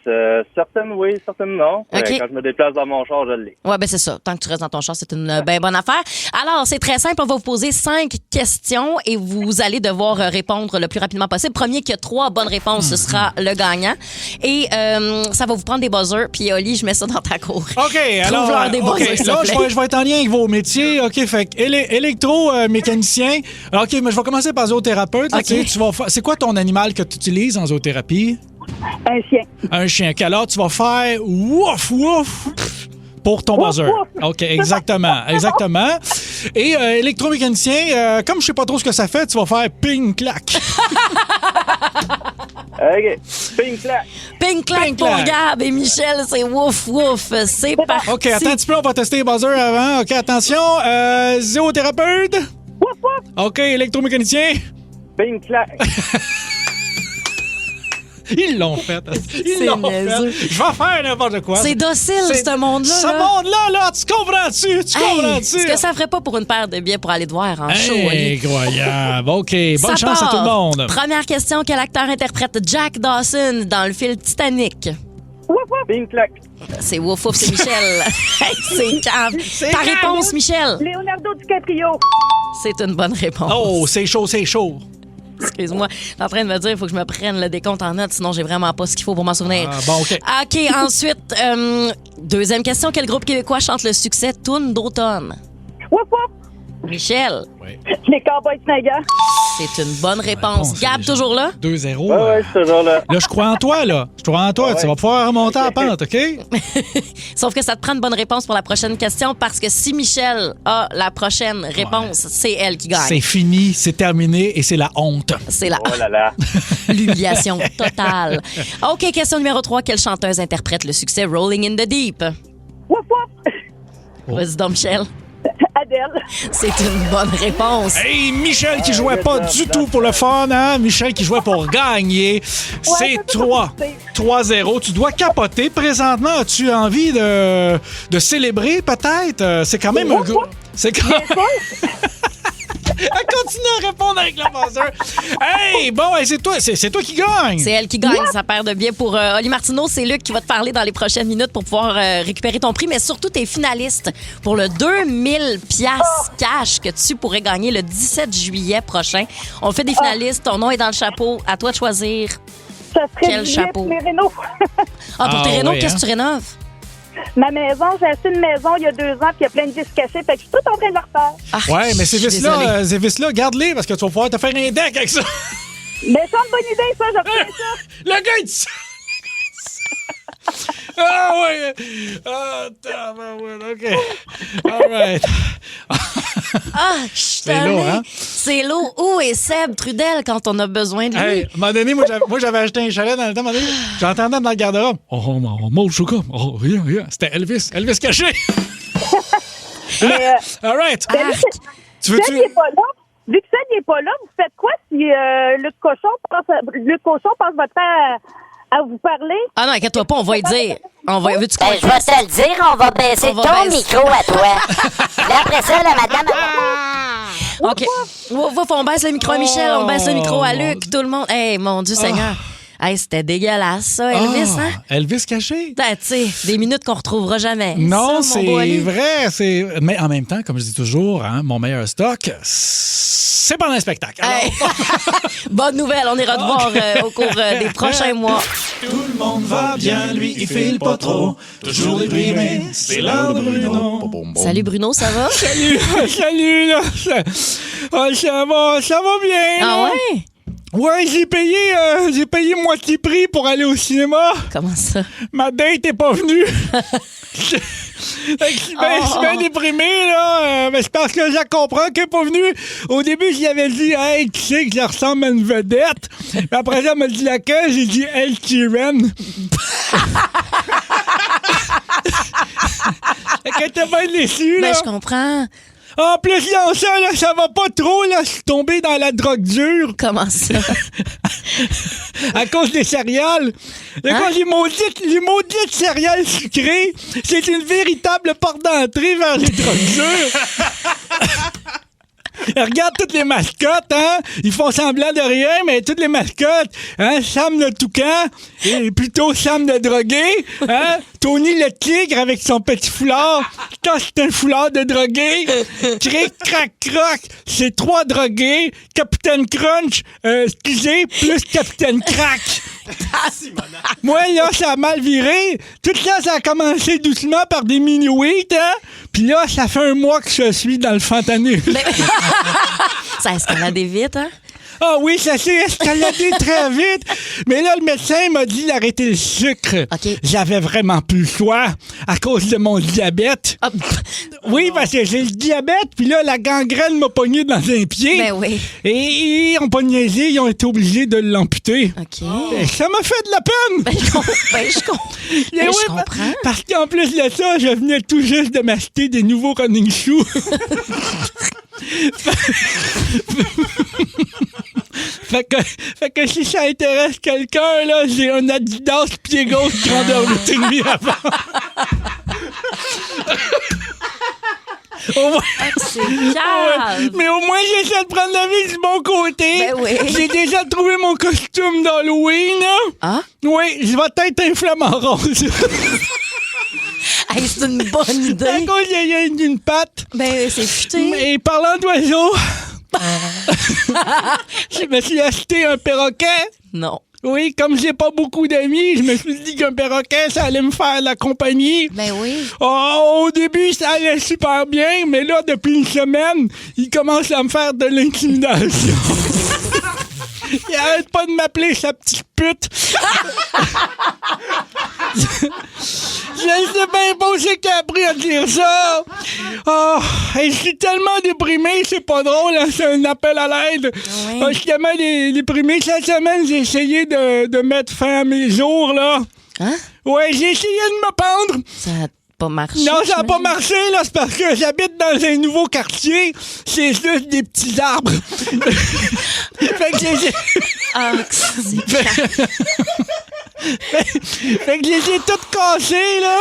certaines oui, certaines non. OK. Quand je me déplace dans mon char, je l'ai. Ouais, ben c'est ça. Tant que tu restes dans ton char, c'est une bien bonne affaire. Alors, c'est très simple. On va vous poser 5 questions et vous allez devoir répondre le plus rapidement possible. Premier qui a 3 bonnes réponses, ce sera le gagnant. Et ça va vous prendre des buzzers. Puis, Oli, je mets ça dans ta cour. OK, alors, Trouve-leur des OK, buzzers, s'il te là, plaît. je vais être en lien avec vos métiers. OK, fait que électromécanicien. OK, mais je vais commencer par zoothérapeute. là, OK. tu sais, c'est quoi ton animal que tu utilises en zoothérapie? Un chien. Un chien. Alors, tu vas faire wouf, wouf pour ton Wouf, buzzer. wouf. OK, exactement. Exactement. Et électromécanicien, comme je sais pas trop ce que ça fait, tu vas faire ping-clac. OK. Ping clac. Ping clac Ping pour clac. Gab et Michel, c'est wouf wouf. C'est parti. OK, attends un petit peu, on va tester les buzzers avant. OK, attention. Zéothérapeute. Wouf, wouf. OK, électromécanicien. Ping clac. Ils l'ont fait. Ils C'est l'ont niaiseux. fait. Je vais faire n'importe quoi. C'est docile, ce monde-là. Ce là. monde-là, là, tu comprends-tu? Tu Hey, comprends-tu? ce que ça ferait pas pour une paire de billets pour aller te voir en show, Oli? Incroyable. OK, bonne Ça chance à part. tout le monde. Première question, quel acteur interprète Jack Dawson dans le film Titanic? Wouf, wouf. Ping clac. C'est wouf wouf, c'est Michel. Hey, c'est calme. Ta calme. réponse, Michel? Leonardo DiCaprio. C'est une bonne réponse. Oh, c'est chaud, c'est chaud. Excuse-moi, je suis en train de me dire il faut que je me prenne le décompte en note, sinon j'ai vraiment pas ce qu'il faut pour m'en souvenir. Ah, bon, OK. OK, ensuite, deuxième question. Quel groupe québécois chante le succès Toune d'automne? Wouf, wouf. Michel, Les Cowboys Fringants. c'est une bonne réponse. Réponse, Gab, les gens. toujours là? 2-0. Ouais, ouais, je suis toujours là. Là, je crois en toi, là. Je crois en toi. Ah Tu ouais. vas pouvoir remonter à la pente, OK? Sauf que ça te prend une bonne réponse pour la prochaine question parce que si Michel a la prochaine réponse, c'est elle qui gagne. C'est fini, c'est terminé et c'est la honte. C'est la Oh là là. l'humiliation totale. OK, question numéro 3. Quelle chanteuse interprète le succès Rolling in the Deep? Wouf, wouf. Vas-y donc, Michel. Adèle. C'est une bonne réponse. Hey, Michel qui jouait pas du tout pour le fun, hein? Michel qui jouait pour gagner. C'est c'est 3-0. Tu dois capoter. Présentement, as-tu envie de célébrer, peut-être? C'est quand même un gros... C'est quand Elle continue à répondre avec le buzzer. Hey, bon, hey, c'est toi qui gagne. C'est elle qui gagne. Ça perd de bien pour Oli Martineau. C'est Luc qui va te parler dans les prochaines minutes pour pouvoir récupérer ton prix. Mais surtout, t'es finaliste pour le 2000 piastres cash que tu pourrais gagner le 17 juillet prochain. On fait des finalistes. Ton nom est dans le chapeau. À toi de choisir. Ça serait Quel billet chapeau. pour mes rénaux. Ah, pour Ah, tes rénaux, oui, qu'est-ce hein? que tu rénoves? Ma maison, j'ai acheté une maison il y a 2 ans, puis il y a plein de disques cachés, fait que je suis tout en train de le refaire. Ah, Ouais, mais je suis désolée. ces vis-là, garde-les parce que tu vas pouvoir te faire un deck avec ça. Mais c'est une bonne idée, ça, j'apprécie ça. Le gars, il dit ça. Ah ouais! Ah, tabarouette, OK. All right. Ah, je suis C'est lourd, tannée. hein? C'est lourd. Où est Seb Trudel quand on a besoin de lui? Hey, à un moment donné, moi, j'avais acheté un chalet dans le temps. À un moment donné, j'entendais dans le garde-robe. Oh, mon chouka. Oh, rien. C'était Elvis. Elvis caché. Mais, All right. ben, vu que Tu veux-tu... Seb n'est pas là, vu que Seb n'est pas là, vous faites quoi si Luc Cochon passe votre temps à vous parler? Ah non, inquiète-toi pas, on va y dire. Veux-tu qu'on Ben, je vais te le dire, on va baisser On va ton baisser. micro à toi. Là, après ça, la madame... OK. Wouf, on baisse le micro à Michel, on baisse le micro à Luc, tout le monde. Hey, mon Dieu Seigneur. Hey, c'était dégueulasse, ça, Elvis, Ah, hein? Elvis caché. Ben, tu sais, des minutes qu'on retrouvera jamais. Non, Ça, mon beau c'est Ali. vrai. Mais en même temps, comme je dis toujours, hein, mon meilleur stock, c'est pendant un spectacle. Alors, Hey. Bonne nouvelle, on ira te voir au cours des prochains mois. tout le monde va bien, lui, il file pas trop. Toujours déprimé, c'est l'heure de Bruno. Salut Bruno, ça va? Salut, là. Ça va bien. Ah là. ouais? Ouais, j'ai payé moitié prix pour aller au cinéma. Comment ça? Ma date est pas venue. Je suis bien déprimé, là. Mais c'est parce que je comprends qu'elle est pas venue. Au début, j'y avais dit, hey, tu sais que je ressemble à une vedette. Puis après ça, elle m'a dit laquelle? J'ai dit, El Sheeran. Elle était bien déçue, là. Ben, je comprends. En plus, là, ça va pas trop, là. Je suis tombé dans la drogue dure Comment ça? à cause des céréales. Hein? Les maudites céréales sucrées, c'est une véritable porte d'entrée vers les drogues dures. Regarde toutes les mascottes, hein? Ils font semblant de rien, mais toutes les mascottes, hein? Sam le toucan, et plutôt Sam le drogué, hein? Tony le tigre avec son petit foulard. Ça, c'est un foulard de drogué. Cric, crac, croc, c'est 3 drogués. Capitaine Crunch, excusez, plus Capitaine Crack. Moi, là, ça a mal viré. Tout ça, ça a commencé doucement par des mini-wheats, hein? Puis là, ça fait 1 mois que je suis dans le fentanyl. Ça escaladé vite, hein? Ah oui, ça s'est escaladé très vite. Mais là, le médecin m'a dit d'arrêter le sucre. OK. J'avais vraiment plus le choix à cause de mon diabète. Ah, Oui, parce que j'ai le diabète, puis là, la gangrène m'a pogné dans un pied. ben oui. Et ils ont pas niaisé, ils ont été obligés de l'amputer. OK. Et ça m'a fait de la peine. Ben, je comprends. Parce qu'en plus de ça, je venais tout juste de m'acheter des nouveaux running shoes. Fait que si ça intéresse quelqu'un, là, j'ai un Adidas pied gauche qui prend de 8,5 avant. Au moins- C'est grave. Mais au moins, j'essaie de prendre la vie du bon côté. Ben oui. J'ai déjà trouvé mon costume d'Halloween, là. Ah? Oui, je vais être un flamant rose. Hey, c'est une bonne À idée. cause, il y a une patte. Ben, c'est futé. Et parlant d'oiseaux, je me suis acheté un perroquet. Non. Oui, comme j'ai pas beaucoup d'amis, je me suis dit qu'un perroquet, ça allait me faire la compagnie. Ben oui. Oh, au début, ça allait super bien, mais là, depuis une semaine, il commence à me faire de l'intimidation. Il arrête pas de m'appeler sa petite pute. Je sais bien pas où c'est qu'il a appris à dire ça. Oh, et je suis tellement déprimé, c'est pas drôle, hein, c'est un appel à l'aide. Oui. Oh, je suis tellement déprimé. Cette semaine, j'ai essayé de mettre fin à mes jours, là. Hein? Ouais, j'ai essayé de me pendre. Ça a pas marché. Non, ça n'a pas j'imagine. marché, là, c'est parce que j'habite dans un nouveau quartier. C'est juste des petits arbres. Fait que j'ai... Ah, c'est Fait que je les ai toutes cassées, là.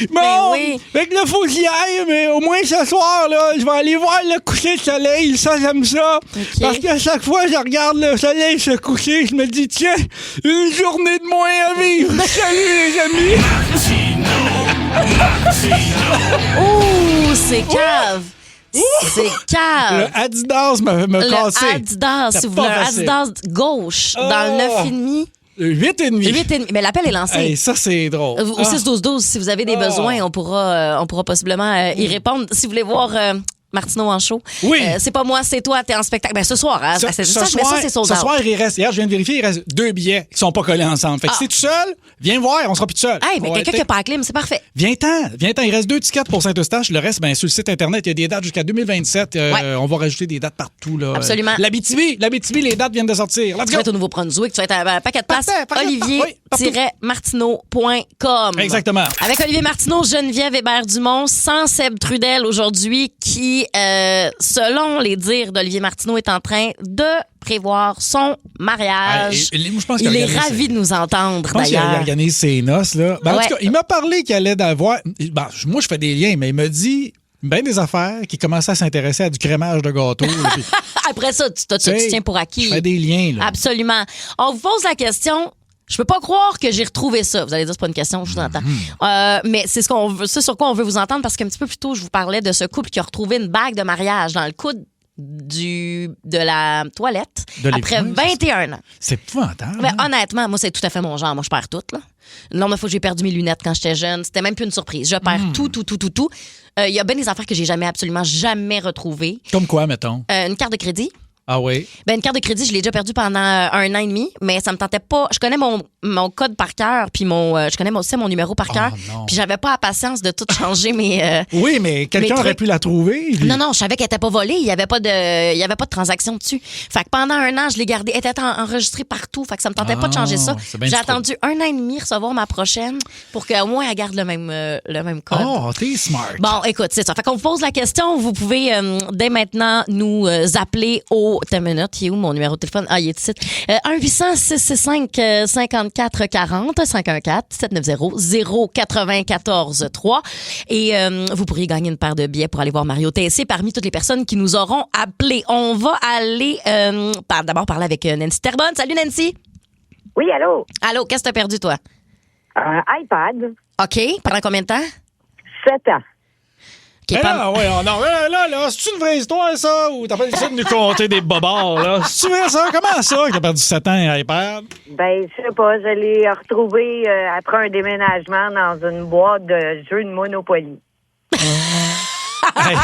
Bon, Ben oui. fait que là, faut que j'y aille, mais au moins ce soir, là, je vais aller voir le coucher de soleil. Ça, j'aime ça. Parce qu'à chaque fois que je regarde le soleil se coucher, je me dis, tiens, une journée de moins à vivre. Salut, les amis. Ouh, c'est cave. C'est cave. Le Adidas me Le cassé. Adidas, C'est si vous pas voulez, un facile. Adidas gauche dans le 9,5. 8,5. 8,5. Mais l'appel est lancé. Hey, ça, c'est drôle. Au 6-12-12, si vous avez des besoins, on pourra possiblement y répondre. Si vous voulez voir Martineau en show, Oui. c'est pas moi, c'est toi, t'es en spectacle. Ben, ce soir, hein, c'est ça, mais ça, c'est sold ce out. soir, il reste, hier, je viens de vérifier, il reste 2 billets qui sont pas collés ensemble. Fait que si t'es tout seul, viens voir, on sera plus tout seul. Hey, mais On va quelqu'un être- qui n'a pas la clim, c'est parfait. Viens-t'en. Il reste 2 tickets pour Saint-Eustache. Le reste, ben, sur le site Internet, il y a des dates jusqu'à 2027. Ouais. On va rajouter des dates partout. Là. Absolument. L'Abitibi, les dates viennent de sortir. Let's Tu go! vas être au Nouveau-Brunswick, tu vas être à un paquet de places. Parfait. Oui, partout. Olivier-martineau.com. Exactement. Avec Olivier Martineau, Geneviève Hébert-Dumont, sans Seb Trudel aujourd'hui, qui, selon les dires d'Olivier Martineau, est en train de prévoir son mariage. Ah, moi, je pense qu'il Il est organise- ravi de nous entendre, Je pense qu'il d'ailleurs. organise ses noces. Là. Ben, En Ouais. tout cas, il m'a parlé qu'il allait d'avoir... Ben, moi, je fais des liens, mais il m'a dit bien des affaires, qu'il commençait à s'intéresser à du crémage de gâteau. Puis, Après ça, tu tiens pour acquis. je fais des liens. Là. Absolument. On vous pose la question. Je peux pas croire que j'ai retrouvé ça. Vous allez dire c'est pas une question, je vous entends. Mais c'est c'est sur quoi on veut vous entendre parce qu'un petit peu plus tôt, je vous parlais de ce couple qui a retrouvé une bague de mariage dans le coude de la toilette De après l'épouse. 21 ans. C'est épouvantable. Mais hein? honnêtement, moi, c'est tout à fait mon genre. Moi, je perds tout, là. Non, mais faut que j'ai perdu mes lunettes quand j'étais jeune. C'était même plus une surprise. Je perds tout. Il y a bien des affaires que j'ai absolument jamais retrouvées. Comme quoi, mettons? Une carte de crédit. Ah oui? Ben, une carte de crédit, je l'ai déjà perdue pendant 1 an et demi, mais ça me tentait pas. Je connais mon code par cœur, puis je connais aussi mon numéro par cœur, non. puis j'avais pas la patience de tout changer mes. Oui, mais quelqu'un mes aurait trucs. pu la trouver. puis- Non, je savais qu'elle était pas volée. Il y avait pas de transaction dessus. Fait que pendant 1 an, je l'ai gardée. Elle était enregistrée partout. Fait que ça me tentait pas de changer ça. c'est bien J'ai du attendu 1 an et demi recevoir ma prochaine pour qu'au moins elle garde le même code. Oh, t'es smart. Bon, écoute, c'est ça. Fait qu'on vous pose la question. Vous pouvez dès maintenant nous appeler au... T'as une minute, il est où mon numéro de téléphone? Ah, il est ici. 1-800-665-5440, 514-790-0943. Et vous pourriez gagner une paire de billets pour aller voir Mario Tessier parmi toutes les personnes qui nous auront appelés. On va aller d'abord parler avec Nancy Terbonne. Salut, Nancy. Oui, allô? Allô, qu'est-ce que t'as perdu, toi? Un iPad, OK. Pendant combien de temps? 7 ans. OK, Ah, ouais, non, là, c'est une vraie histoire, ça? Ou t'as pas essayé de nous compter des bobards, là? C'est vrai, ça? Comment ça, que t'as perdu 7 ans un iPad? Ben, je sais pas, je l'ai retrouvé après un déménagement dans une boîte de jeux de Monopoly. Hey,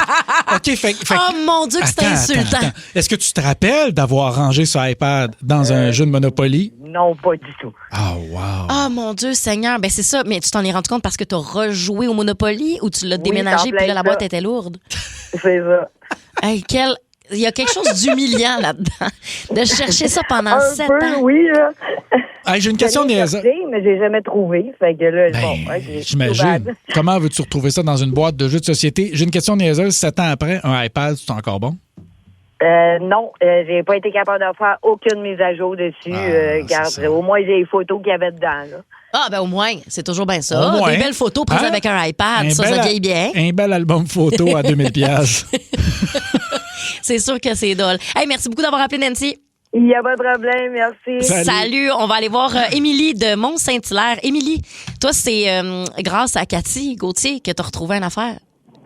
OK, Oh mon Dieu, que c'est insultant. Est-ce que tu te rappelles d'avoir rangé ce iPad dans un jeu de Monopoly? Non, pas du tout. Ah, wow. Ah, mon Dieu, Seigneur. Ben, c'est ça. Mais tu t'en es rendu compte parce que tu as rejoué au Monopoly ou tu l'as déménagé en puis là, la plein boîte ça. était lourde? C'est ça. Hey, il y a quelque chose d'humiliant là-dedans. De chercher ça pendant Un 7 peu, ans. oui, là. Hey, j'ai une question J'allais niaiseuse. chercher, mais j'ai jamais trouvé. Fait que là, Ben, bon, ok, c'est j'imagine. bad. Comment veux-tu retrouver ça dans une boîte de jeux de société? J'ai une question niaiseuse. 7 ans après, un iPad, c'est encore bon? Non, j'ai pas été capable de faire aucune mise à jour dessus. Regarde, c'est ça. au moins, j'ai les photos qu'il y avait dedans, là. Ah, ben au moins, c'est toujours bien ça. Au moins. Des belles photos prises Hein? avec un iPad, ça bel vieillit bien. Un bel album photo à 2000 pièces. C'est sûr que c'est drôle. Hey, merci beaucoup d'avoir appelé, Nancy. Il n'y a pas de problème, merci. Salut. On va aller voir Émilie de Mont-Saint-Hilaire. Émilie, toi, c'est grâce à Cathy Gauthier que tu as retrouvé une affaire.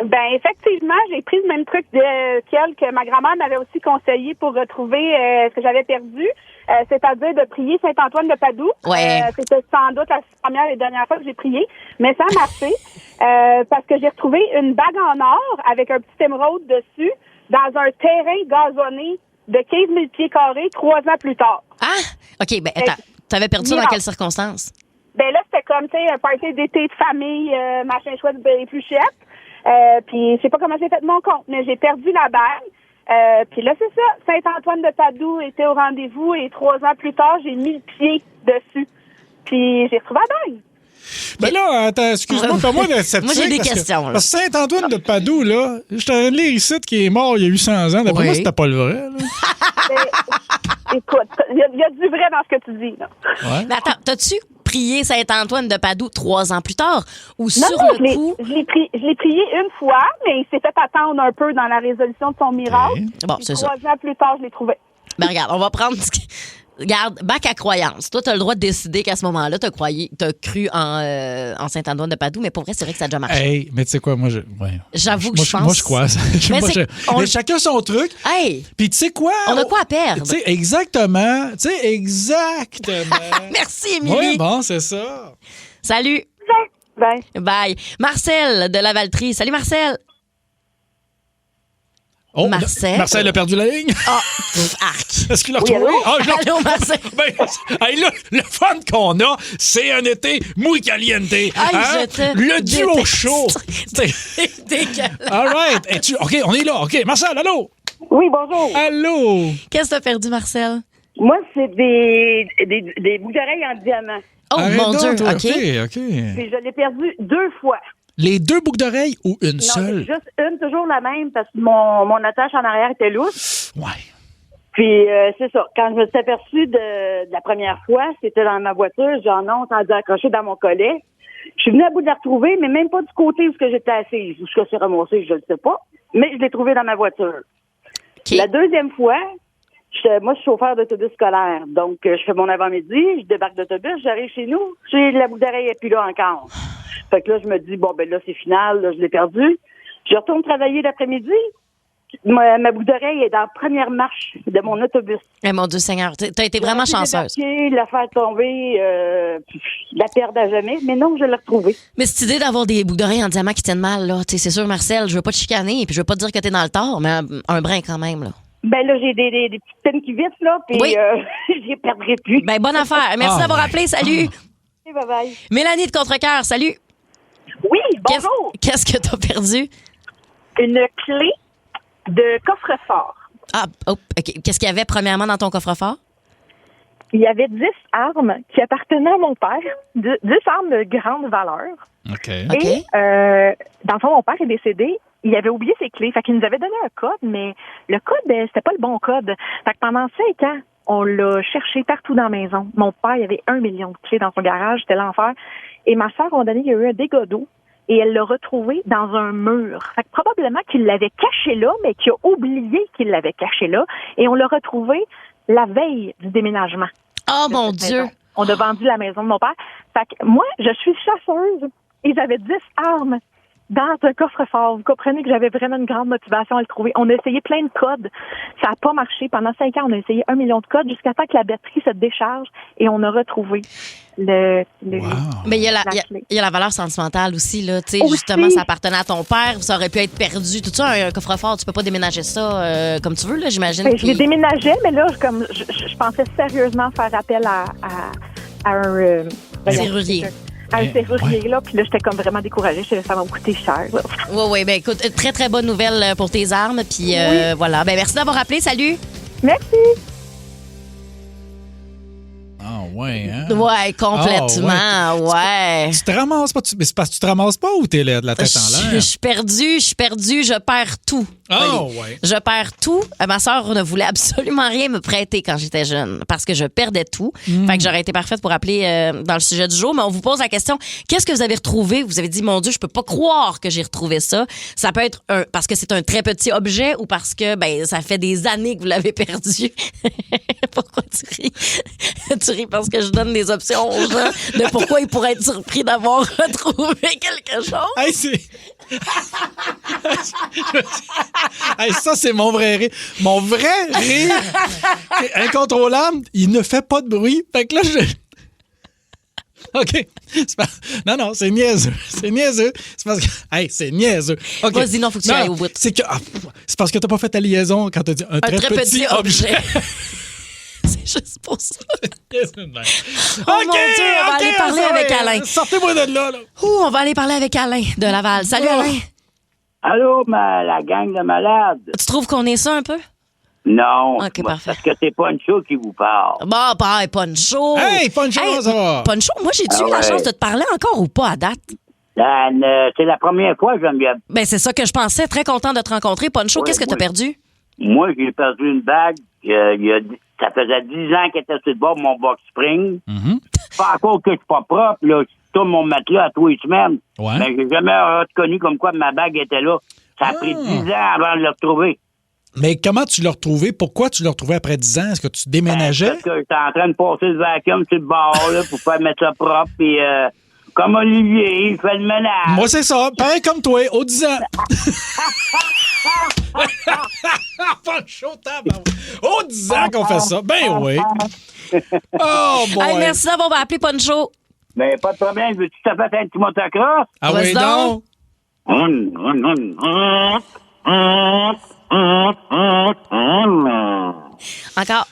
Ben effectivement, j'ai pris le même truc qu'elle, que ma grand-mère m'avait aussi conseillé pour retrouver ce que j'avais perdu, c'est-à-dire de prier Saint-Antoine de Padoue. Ouais. C'était sans doute la première et dernière fois que j'ai prié, mais ça a marché parce que j'ai retrouvé une bague en or avec un petit émeraude dessus dans un terrain gazonné de 15 000 pieds carrés 3 ans plus tard. Ah! OK, ben attends. T'avais perdu ça dans quelles circonstances? Ben là, c'était comme, tu sais, un party d'été de famille, machin chouette, épluchette. Puis je sais pas comment j'ai fait mon compte, mais j'ai perdu la bague. Puis là, c'est ça. Saint-Antoine de Padoue était au rendez-vous et 3 ans plus tard, j'ai mis le pied dessus. Puis j'ai retrouvé la bague. Ben là, attends, excuse-moi, moi d'être sceptique. Moi, j'ai des parce que- questions, là. Parce que Saint-Antoine de Padoue, là, je suis en train de lire ici qui est mort il y a 800 ans. D'après Oui. moi, c'était pas le vrai. Là. Mais, écoute, il y a du vrai dans ce que tu dis, là. Ouais. Mais attends, t'as-tu prié Saint-Antoine de Padoue 3 ans plus tard? Ou Non, sur non, le coup? je l'ai prié une fois, mais il s'est fait attendre un peu dans la résolution de son miracle. Bon, Puis c'est ça. 3 ans plus tard, je l'ai trouvé. Ben regarde, on va prendre... Regarde, bac à croyance. Toi, tu as le droit de décider qu'à ce moment-là, tu as cru en Saint-Antoine de Padoue, mais pour vrai, c'est vrai que ça a déjà marché. Hey, mais tu sais quoi, moi, J'avoue que moi, je pense... Moi, je crois. Mais Moi, c'est- on- mais chacun son truc. Hey! Puis tu sais quoi? On a quoi à perdre? Tu sais, exactement. Tu sais, exactement. Merci, Émilie. Oui, bon, c'est ça. Salut. Ben, Bye. Marcel de Lavaltrie. Salut, Marcel. Oh, Marcel. Marcel a perdu la ligne. Ah, arc. Est-ce qu'il l'a retrouvé? allô? Ah, je l'ai- Allô, Marcel. Ben, hey, là, le fun qu'on a, c'est un été muy caliente. je te Le duo déteste. chaud. C'est dégueulasse. All right. OK, on est là. OK, Marcel, allô? Oui, bonjour. Allô? Qu'est-ce que t'as perdu, Marcel? Moi, c'est des boucles d'oreilles en diamant. Oh, Arrête mon donc, Dieu. toi. OK. OK. Puis je l'ai perdu 2 fois. Les 2 boucles d'oreilles ou une Non, seule? juste une, toujours la même, parce que mon attache en arrière était lousse. Ouais. Puis c'est ça. Quand je me suis aperçue de la première fois, c'était dans ma voiture, j'en ai entendu accrocher dans mon collet. Je suis venue à bout de la retrouver, mais même pas du côté où j'étais assise. Où je suis ramassée, je ne sais pas. Mais je l'ai trouvée dans ma voiture. OK. La deuxième fois, moi, je suis chauffeur d'autobus scolaire. Donc, je fais mon avant-midi, je débarque d'autobus, j'arrive chez nous, j'ai la boucle d'oreille et puis là encore. Fait que là, je me dis, bon, ben là, c'est final, là, je l'ai perdu. Je retourne travailler l'après-midi. Ma boucle d'oreille est dans la première marche de mon autobus. Eh, mon Dieu Seigneur, t'as été vraiment J'ai chanceuse. débarqué, la faire tomber, la perdre à jamais, mais non, je l'ai retrouvée. Mais cette idée d'avoir des boucles d'oreilles en diamant qui tiennent mal, là, tu sais, c'est sûr, Marcel, je veux pas te chicaner, puis je veux pas te dire que t'es dans le tort, mais un brin quand même, là. Ben là, j'ai des petites peines qui vissent, là, puis Oui. je les perdrai plus. Ben, bonne affaire. Merci Ah, d'avoir ouais. appelé. Salut. Bye-bye. Mélanie de Contrecoeur, salut. Oui, bonjour. Qu'est-ce que t'as perdu? une clé de coffre-fort. Ah, oh, OK. Qu'est-ce qu'il y avait premièrement dans ton coffre-fort? Il y avait 10 armes qui appartenaient à mon père, 10 armes de grande valeur. OK. OK. Et dans le fond, mon père est décédé. Il avait oublié ses clés. Fait qu'il nous avait donné un code, mais le code, c'était pas le bon code. Fait que pendant 5 ans, on l'a cherché partout dans la maison. Mon père, il y avait 1 million de clés dans son garage. C'était l'enfer. Et ma soeur, à un moment donné, il y a eu un dégât d'eau. Et elle l'a retrouvé dans un mur. Fait que probablement qu'il l'avait caché là, mais qu'il a oublié qu'il l'avait caché là. Et on l'a retrouvé la veille du déménagement. Oh, de mon cette Dieu! maison. On a vendu la maison de mon père. Fait que moi, je suis chasseuse. Ils avaient 10 armes dans un coffre-fort. Vous comprenez que j'avais vraiment une grande motivation à le trouver. On a essayé plein de codes. Ça n'a pas marché. Pendant 5 ans, on a essayé 1 million de codes jusqu'à temps que la batterie se décharge et on a retrouvé le Mais il y a la clé. il y a la valeur sentimentale aussi, là. Tu sais, Aussi. justement, ça appartenait à ton père, ça aurait pu être perdu. Tout ça, un coffre-fort, tu peux pas déménager ça comme tu veux, là, j'imagine. Ben, je les déménageais, mais là, je pensais sérieusement faire appel à un serrurier. À un serrurier, là. Puis là, j'étais comme vraiment découragée. Je disais, ça va me coûter cher. Là. Oui, ben écoute, très, très bonne nouvelle pour tes armes. Puis voilà. Ben merci d'avoir appelé. Salut. Merci. Ah, ouais, hein? Ouais, complètement. Ouais. Tu te ramasses pas. Mais c'est parce que tu te ramasses pas ou t'es la tête en l'air? Je suis perdue, je perds tout. Oh, Oli. ouais. Je perds tout. Ma sœur ne voulait absolument rien me prêter quand j'étais jeune parce que je perdais tout. Fait que j'aurais été parfaite pour appeler dans le sujet du jour. Mais on vous pose la question, qu'est-ce que vous avez retrouvé? Vous avez dit, mon Dieu, je peux pas croire que j'ai retrouvé ça. Ça peut être parce que c'est un très petit objet ou parce que ça fait des années que vous l'avez perdu. Pourquoi tu ris? Tu ris parce que je donne des options aux gens de pourquoi ils pourraient être surpris d'avoir retrouvé quelque chose. Hey, c'est... Hey, ça, c'est mon vrai rire. Mon vrai rire, c'est incontrôlable. Il ne fait pas de bruit. Fait que là, OK. Non, c'est niaiseux. C'est niaiseux. C'est parce que... Hey, c'est niaiseux. OK. Vas-y, non, faut que tu ailles au bout. C'est parce que t'as pas fait ta liaison quand t'as dit un très petit objet. C'est juste pour ça. OK, mon Dieu, on va aller parler avec Alain. Sortez-moi de là. On va aller parler avec Alain de Laval. Salut, Alain. Allô, la gang de malades. Tu trouves qu'on est ça un peu? Non. OK, parfait. Parce que c'est Poncho qui vous parle. Bon, hey, Poncho. Hey, Poncho, ça va? Poncho, moi, j'ai-tu eu la chance de te parler encore ou pas à date? C'est la première fois, Geneviève. Ben, c'est ça que je pensais. Très content de te rencontrer. Poncho, qu'est-ce que t'as perdu? Moi, j'ai perdu une bague. Ça faisait 10 ans qu'elle était sur le bord de mon box spring. Pas encore que je suis pas propre, là. Je tourne mon matelas à 3 semaines. Ouais. Mais j'ai jamais reconnu comme quoi ma bague était là. Ça a pris 10 ans avant de le retrouver. Mais comment tu l'as retrouvé? Pourquoi tu l'as retrouvé après 10 ans? Est-ce que tu déménageais? Parce que j'étais en train de passer le vacuum sur le bord là, pour faire mettre ça propre. Puis, comme Olivier, il fait le ménage. Moi, c'est ça. Pareil comme toi, aux 10 ans. Pas de chaud, aux 10 ans qu'on fait ça. Ben oui. Oh, boy. Hey, merci d'avoir appelé Poncho. Ben, pas de problème. Veux-tu que je te fasse un petit motocross? Ah oui, donc? Encore.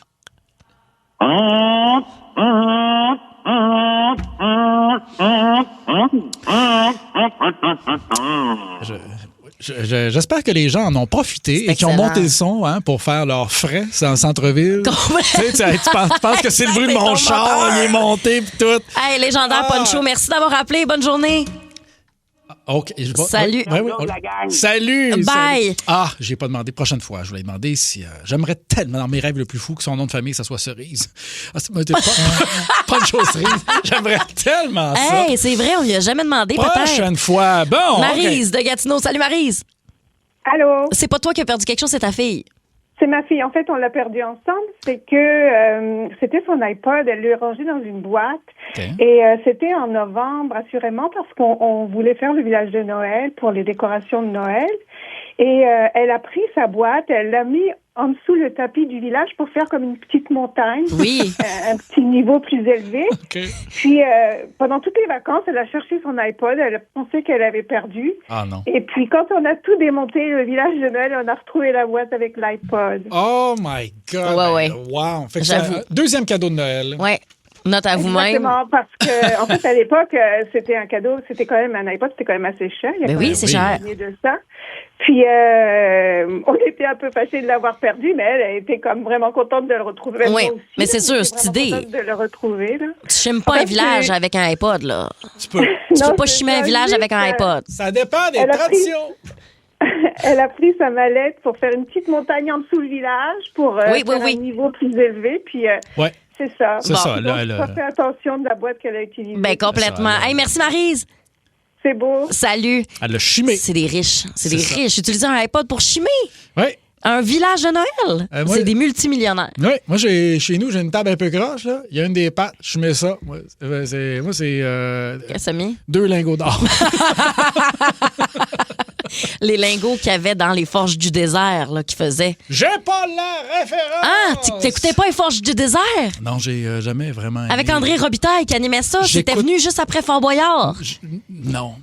J'espère que les gens en ont profité et qu'ils ont monté le son pour faire leurs frais dans le centre-ville. Tu penses que c'est le bruit de mon char, il est monté pis tout. Hey, légendaire Poncho, merci d'avoir appelé. Bonne journée. OK. Salut. Salut. Bye. Ah, j'ai pas demandé. Prochaine fois, je voulais demander si j'aimerais tellement, dans mes rêves le plus fou, que son nom de famille, ça soit Cerise. Ah, pas une chose Cerise. J'aimerais tellement ça. Hey, c'est vrai, on lui a jamais demandé. Prochaine fois. Bon. Maryse de Gatineau. Salut, Maryse. Allô? C'est pas toi qui as perdu quelque chose, c'est ta fille. C'est ma fille. En fait, on l'a perdu ensemble. C'est que c'était son iPod. Elle l'a rangé dans une boîte. Okay. Et c'était en novembre, assurément, parce qu'on voulait faire le village de Noël pour les décorations de Noël. Et elle a pris sa boîte, elle l'a mis en dessous le tapis du village pour faire comme une petite montagne. Oui. Un petit niveau plus élevé. Okay. Puis, pendant toutes les vacances, elle a cherché son iPod. Elle a pensé qu'elle avait perdu. Ah non. Et puis, quand on a tout démonté, le village de Noël, on a retrouvé la boîte avec l'iPod. Oh my God. Ouais. Wow. Fait que c'est un deuxième cadeau de Noël. Ouais. Note à vous-même. Exactement, parce que, en fait, à l'époque, c'était un cadeau, c'était quand même un iPod, c'était quand même assez cher. Ben oui, c'est cher. De ça. Puis, on était un peu fâchés de l'avoir perdu, mais elle était comme vraiment contente de le retrouver. Oui, mais c'est sûr, cette idée. De le retrouver, là. Tu chimes pas un village avec un iPod, là. Tu peux pas chimer un village avec un iPod. Ça dépend des traditions. Elle a pris sa mallette pour faire une petite montagne en dessous du village pour faire un niveau plus élevé. Puis, c'est ça. C'est ça. Donc, pas fait attention de la boîte qu'elle a utilisée. Ben, complètement. Hey, merci, Maryse. C'est beau. Salut. Elle l'a chimé. C'est des riches. C'est des riches. Utiliser un iPod pour chimer. Oui. Un village de Noël? Moi- C'est des multimillionnaires. Oui, moi, chez nous, j'ai une table un peu croche. Là. Il y a une des pattes, je mets ça. Moi, c'est Qu'est-ce que ça met? 2 lingots d'or. Les lingots qu'il y avait dans les Forges du désert là, qui faisaient. J'ai pas la référence! Ah, t'écoutais pas les Forges du désert? Non, j'ai jamais vraiment aimé. Avec André Robitaille qui animait ça. C'était J'écoute- venu juste après Fort Boyard. Non.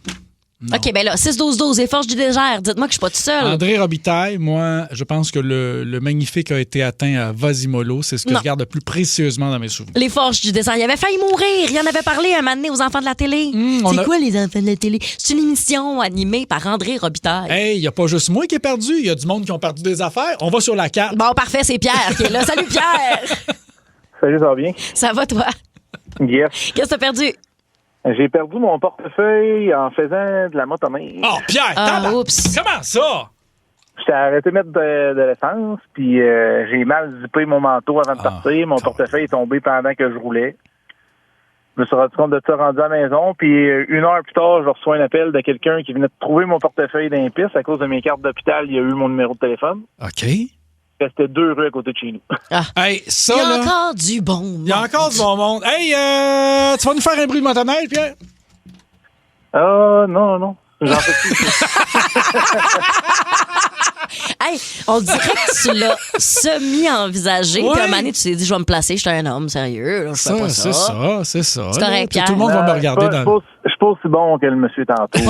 OK, ben là, 6-12-12, les Forges du désert. Dites-moi que je suis pas toute seule. André Robitaille, moi, je pense que le magnifique a été atteint à Vasimolo. C'est ce que Non. je garde le plus précieusement dans mes souvenirs. Les Forges du désert. Il avait failli mourir. Il en avait parlé un moment donné aux enfants de la télé. C'est quoi, les enfants de la télé? C'est une émission animée par André Robitaille. Hey, il n'y a pas juste moi qui ai perdu. Il y a du monde qui ont perdu des affaires. On va sur la carte. Bon, parfait, c'est Pierre qui est là. Salut, Pierre! Salut, ça va bien? Ça va, toi? Yes. Qu'est-ce que t'as perdu? J'ai perdu mon portefeuille en faisant de la motoneige. Oh, Pierre, oups. Comment ça? J'étais arrêté de mettre de l'essence, puis j'ai mal zippé mon manteau avant de partir. Mon portefeuille est tombé pendant que je roulais. Je me suis rendu compte de ça rendu à la maison, puis 1 heure plus tard, je reçois un appel de quelqu'un qui venait de trouver mon portefeuille dans les pistes. À cause de mes cartes d'hôpital, il y a eu mon numéro de téléphone. OK. C'était 2 rues à côté de chez nous. Hey, ça, Il y a là, encore du bon monde. il y a encore du bon monde. Hey, tu vas nous faire un bruit de motoneige, Pierre? Ah, non. J'en fais plus. Hey, on dirait que tu l'as semi-envisagé. Ouais. Puis à un moment donné, tu t'es dit, je vais me placer, je suis un homme sérieux. Là, je fais pas ça. C'est ça. C'est correct, Pierre. Tout le monde va me regarder Je dans suis pas aussi bon que le monsieur tantôt.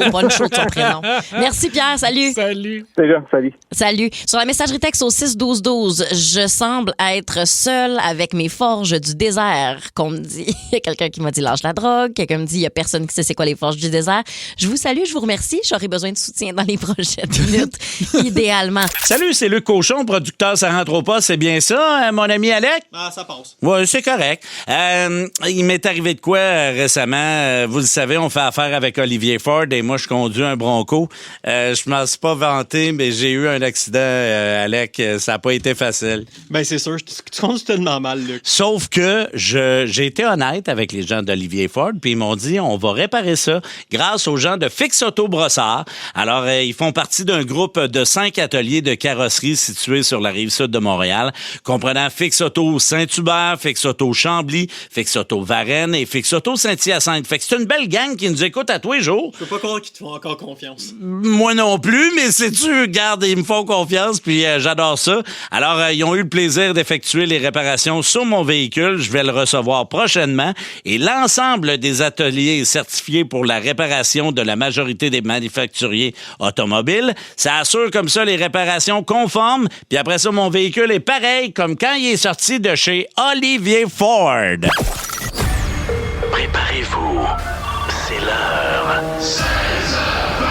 Poncho de son prénom. Merci, Pierre. Salut. Salut. C'est ça, salut. Salut. Sur la messagerie texte au 6-12-12, je semble être seule avec mes forges du désert, qu'on me dit. Il y a quelqu'un qui m'a dit lâche la drogue. Quelqu'un me dit il y a personne qui sait c'est quoi les forges du désert. Je vous salue, je vous remercie. J'aurai besoin de soutien dans les prochaines minutes, idéalement. Salut, c'est Luc Cochon, producteur Ça rentre au pas, c'est bien ça, mon ami Alec? Ah, ça passe. Oui, c'est correct. Il m'est arrivé de quoi récemment? Vous le savez, on fait affaire avec Olivier Ford et moi, je conduis un Bronco. Je m'en suis pas vanté, mais j'ai eu un accident, Alec. Ça n'a pas été facile. Ben, c'est sûr, tu conduis tellement mal, Luc. Sauf que j'ai été honnête avec les gens d'Olivier Ford, puis ils m'ont dit on va réparer ça grâce aux gens de Fix Auto Brossard. Alors, ils font partie d'un groupe de 5 ateliers de carrosserie situés sur la rive sud de Montréal, comprenant Fix Auto Saint-Hubert, Fix Auto Chambly, Fix Auto Varennes et Fix Auto Saint-Hyacinthe. Fait que c'est une belle gang qui nous écoute à tous les jours. Je peux pas croire qu'ils te font encore confiance. Moi non plus, mais sais-tu, garde, ils me font confiance, puis j'adore ça. Alors, ils ont eu le plaisir d'effectuer les réparations sur mon véhicule. Je vais le recevoir prochainement. Et l'ensemble des ateliers certifiés pour la réparation de la majorité des manufacturiers automobiles, ça assure comme ça les réparations conformes. Puis après ça, mon véhicule est pareil comme quand il est sorti de chez Olivier Ford. Préparez-vous, c'est l'heure. 16h20.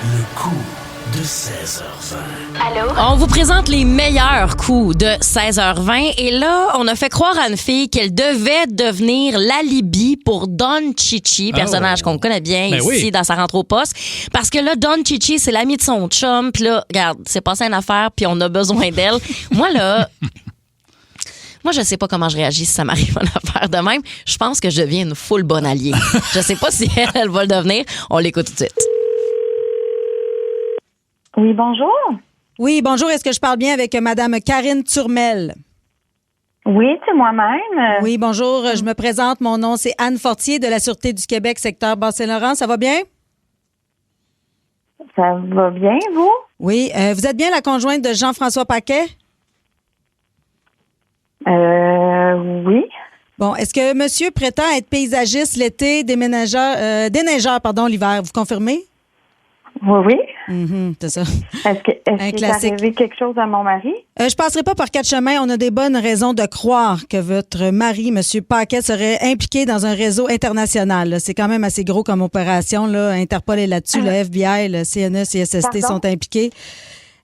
Le coup de 16h20. Allô? On vous présente les meilleurs coups de 16h20 et là, on a fait croire à une fille qu'elle devait devenir l'alibi pour Don Chichi, personnage qu'on connaît bien Ben ici oui. dans Ça rentre au poste. Parce que là, Don Chichi, c'est l'ami de son chum. Puis là, regarde, c'est passé une affaire puis on a besoin d'elle. Moi, là... Moi, je sais pas comment je réagis si ça m'arrive une affaire de même. Je pense que je deviens une full bonne alliée. Je sais pas si elle va le devenir. On l'écoute tout de suite. Oui, bonjour. Oui, bonjour. Est-ce que je parle bien avec Madame Karine Turmel? Oui, c'est moi-même. Oui, bonjour. Je me présente. Mon nom, c'est Anne Fortier de la Sûreté du Québec, secteur Bas-Saint-Laurent. Ça va bien? Ça va bien, vous? Oui. Vous êtes bien la conjointe de Jean-François Paquet? Oui. Bon, est-ce que monsieur prétend être paysagiste l'été, déneigeur l'hiver? Vous confirmez? Oui. C'est ça. Est-ce qu'il est arrivé quelque chose à mon mari? Je passerai pas par 4 chemins. On a des bonnes raisons de croire que votre mari, monsieur Paquet, serait impliqué dans un réseau international. Là. C'est quand même assez gros comme opération. Là. Interpol est là-dessus, le FBI, le CNE, CSST sont impliqués.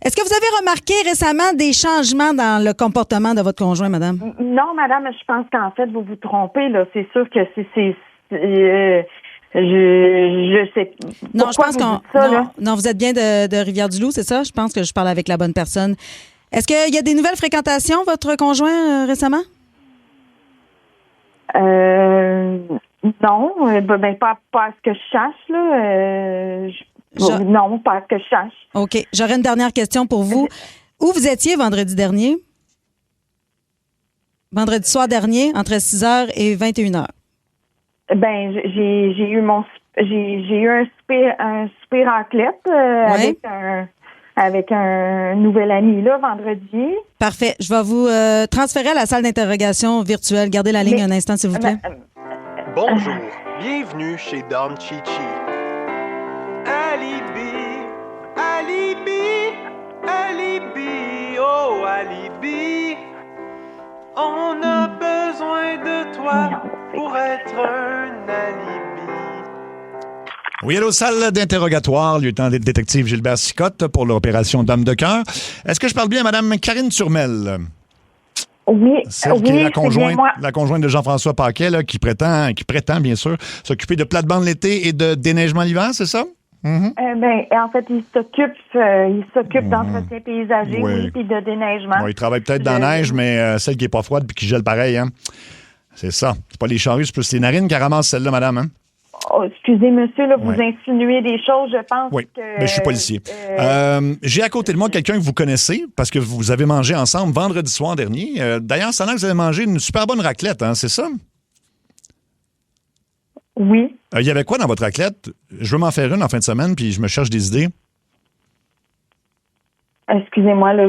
Est-ce que vous avez remarqué récemment des changements dans le comportement de votre conjoint, madame? Non, madame, je pense qu'en fait, vous vous trompez. Là. C'est sûr que je sais. Non, je pense vous dites ça, non, vous êtes bien de Rivière-du-Loup, c'est ça? Je pense que je parle avec la bonne personne. Est-ce qu'il y a des nouvelles fréquentations, votre conjoint, récemment? Non, pas à ce que je sache, là. Non, pas que je sache. OK. J'aurais une dernière question pour vous. Où vous étiez vendredi dernier? Vendredi soir dernier, entre 6h et 21h. Ben, j'ai eu un souper raclette avec un nouvel ami là vendredi. Parfait. Je vais vous transférer à la salle d'interrogation virtuelle. Gardez la ligne un instant, s'il vous plaît. Bonjour, bienvenue chez Don Chichi. Alibi, alibi, alibi, oh alibi. On a besoin de toi pour être un alibi. Oui, allô, salle d'interrogatoire, lieutenant-détective Gilbert Sicotte pour l'opération Dame de cœur. Est-ce que je parle bien à Mme Karine Turmel? Oui, Celle qui est la conjointe de Jean-François Paquet, là, qui prétend, bien sûr, s'occuper de plate-bande l'été et de déneigement l'hiver, c'est ça? En fait, il s'occupe d'entretien paysager, puis de déneigement. Bon, il travaille peut-être dans la neige, mais celle qui est pas froide puis qui gèle pareil, hein? C'est ça. C'est pas les charrues, c'est plus les narines qui ramassent celle-là, madame, hein? Oh, excusez, monsieur, là, vous insinuez des choses, je pense que... Oui, mais je suis policier. J'ai à côté de moi quelqu'un que vous connaissez, parce que vous avez mangé ensemble vendredi soir dernier. D'ailleurs, ça a l'air que vous avez mangé une super bonne raclette, hein, c'est ça? Oui. Il y avait quoi dans votre raclette? Je veux m'en faire une en fin de semaine, puis je me cherche des idées. Excusez-moi, là,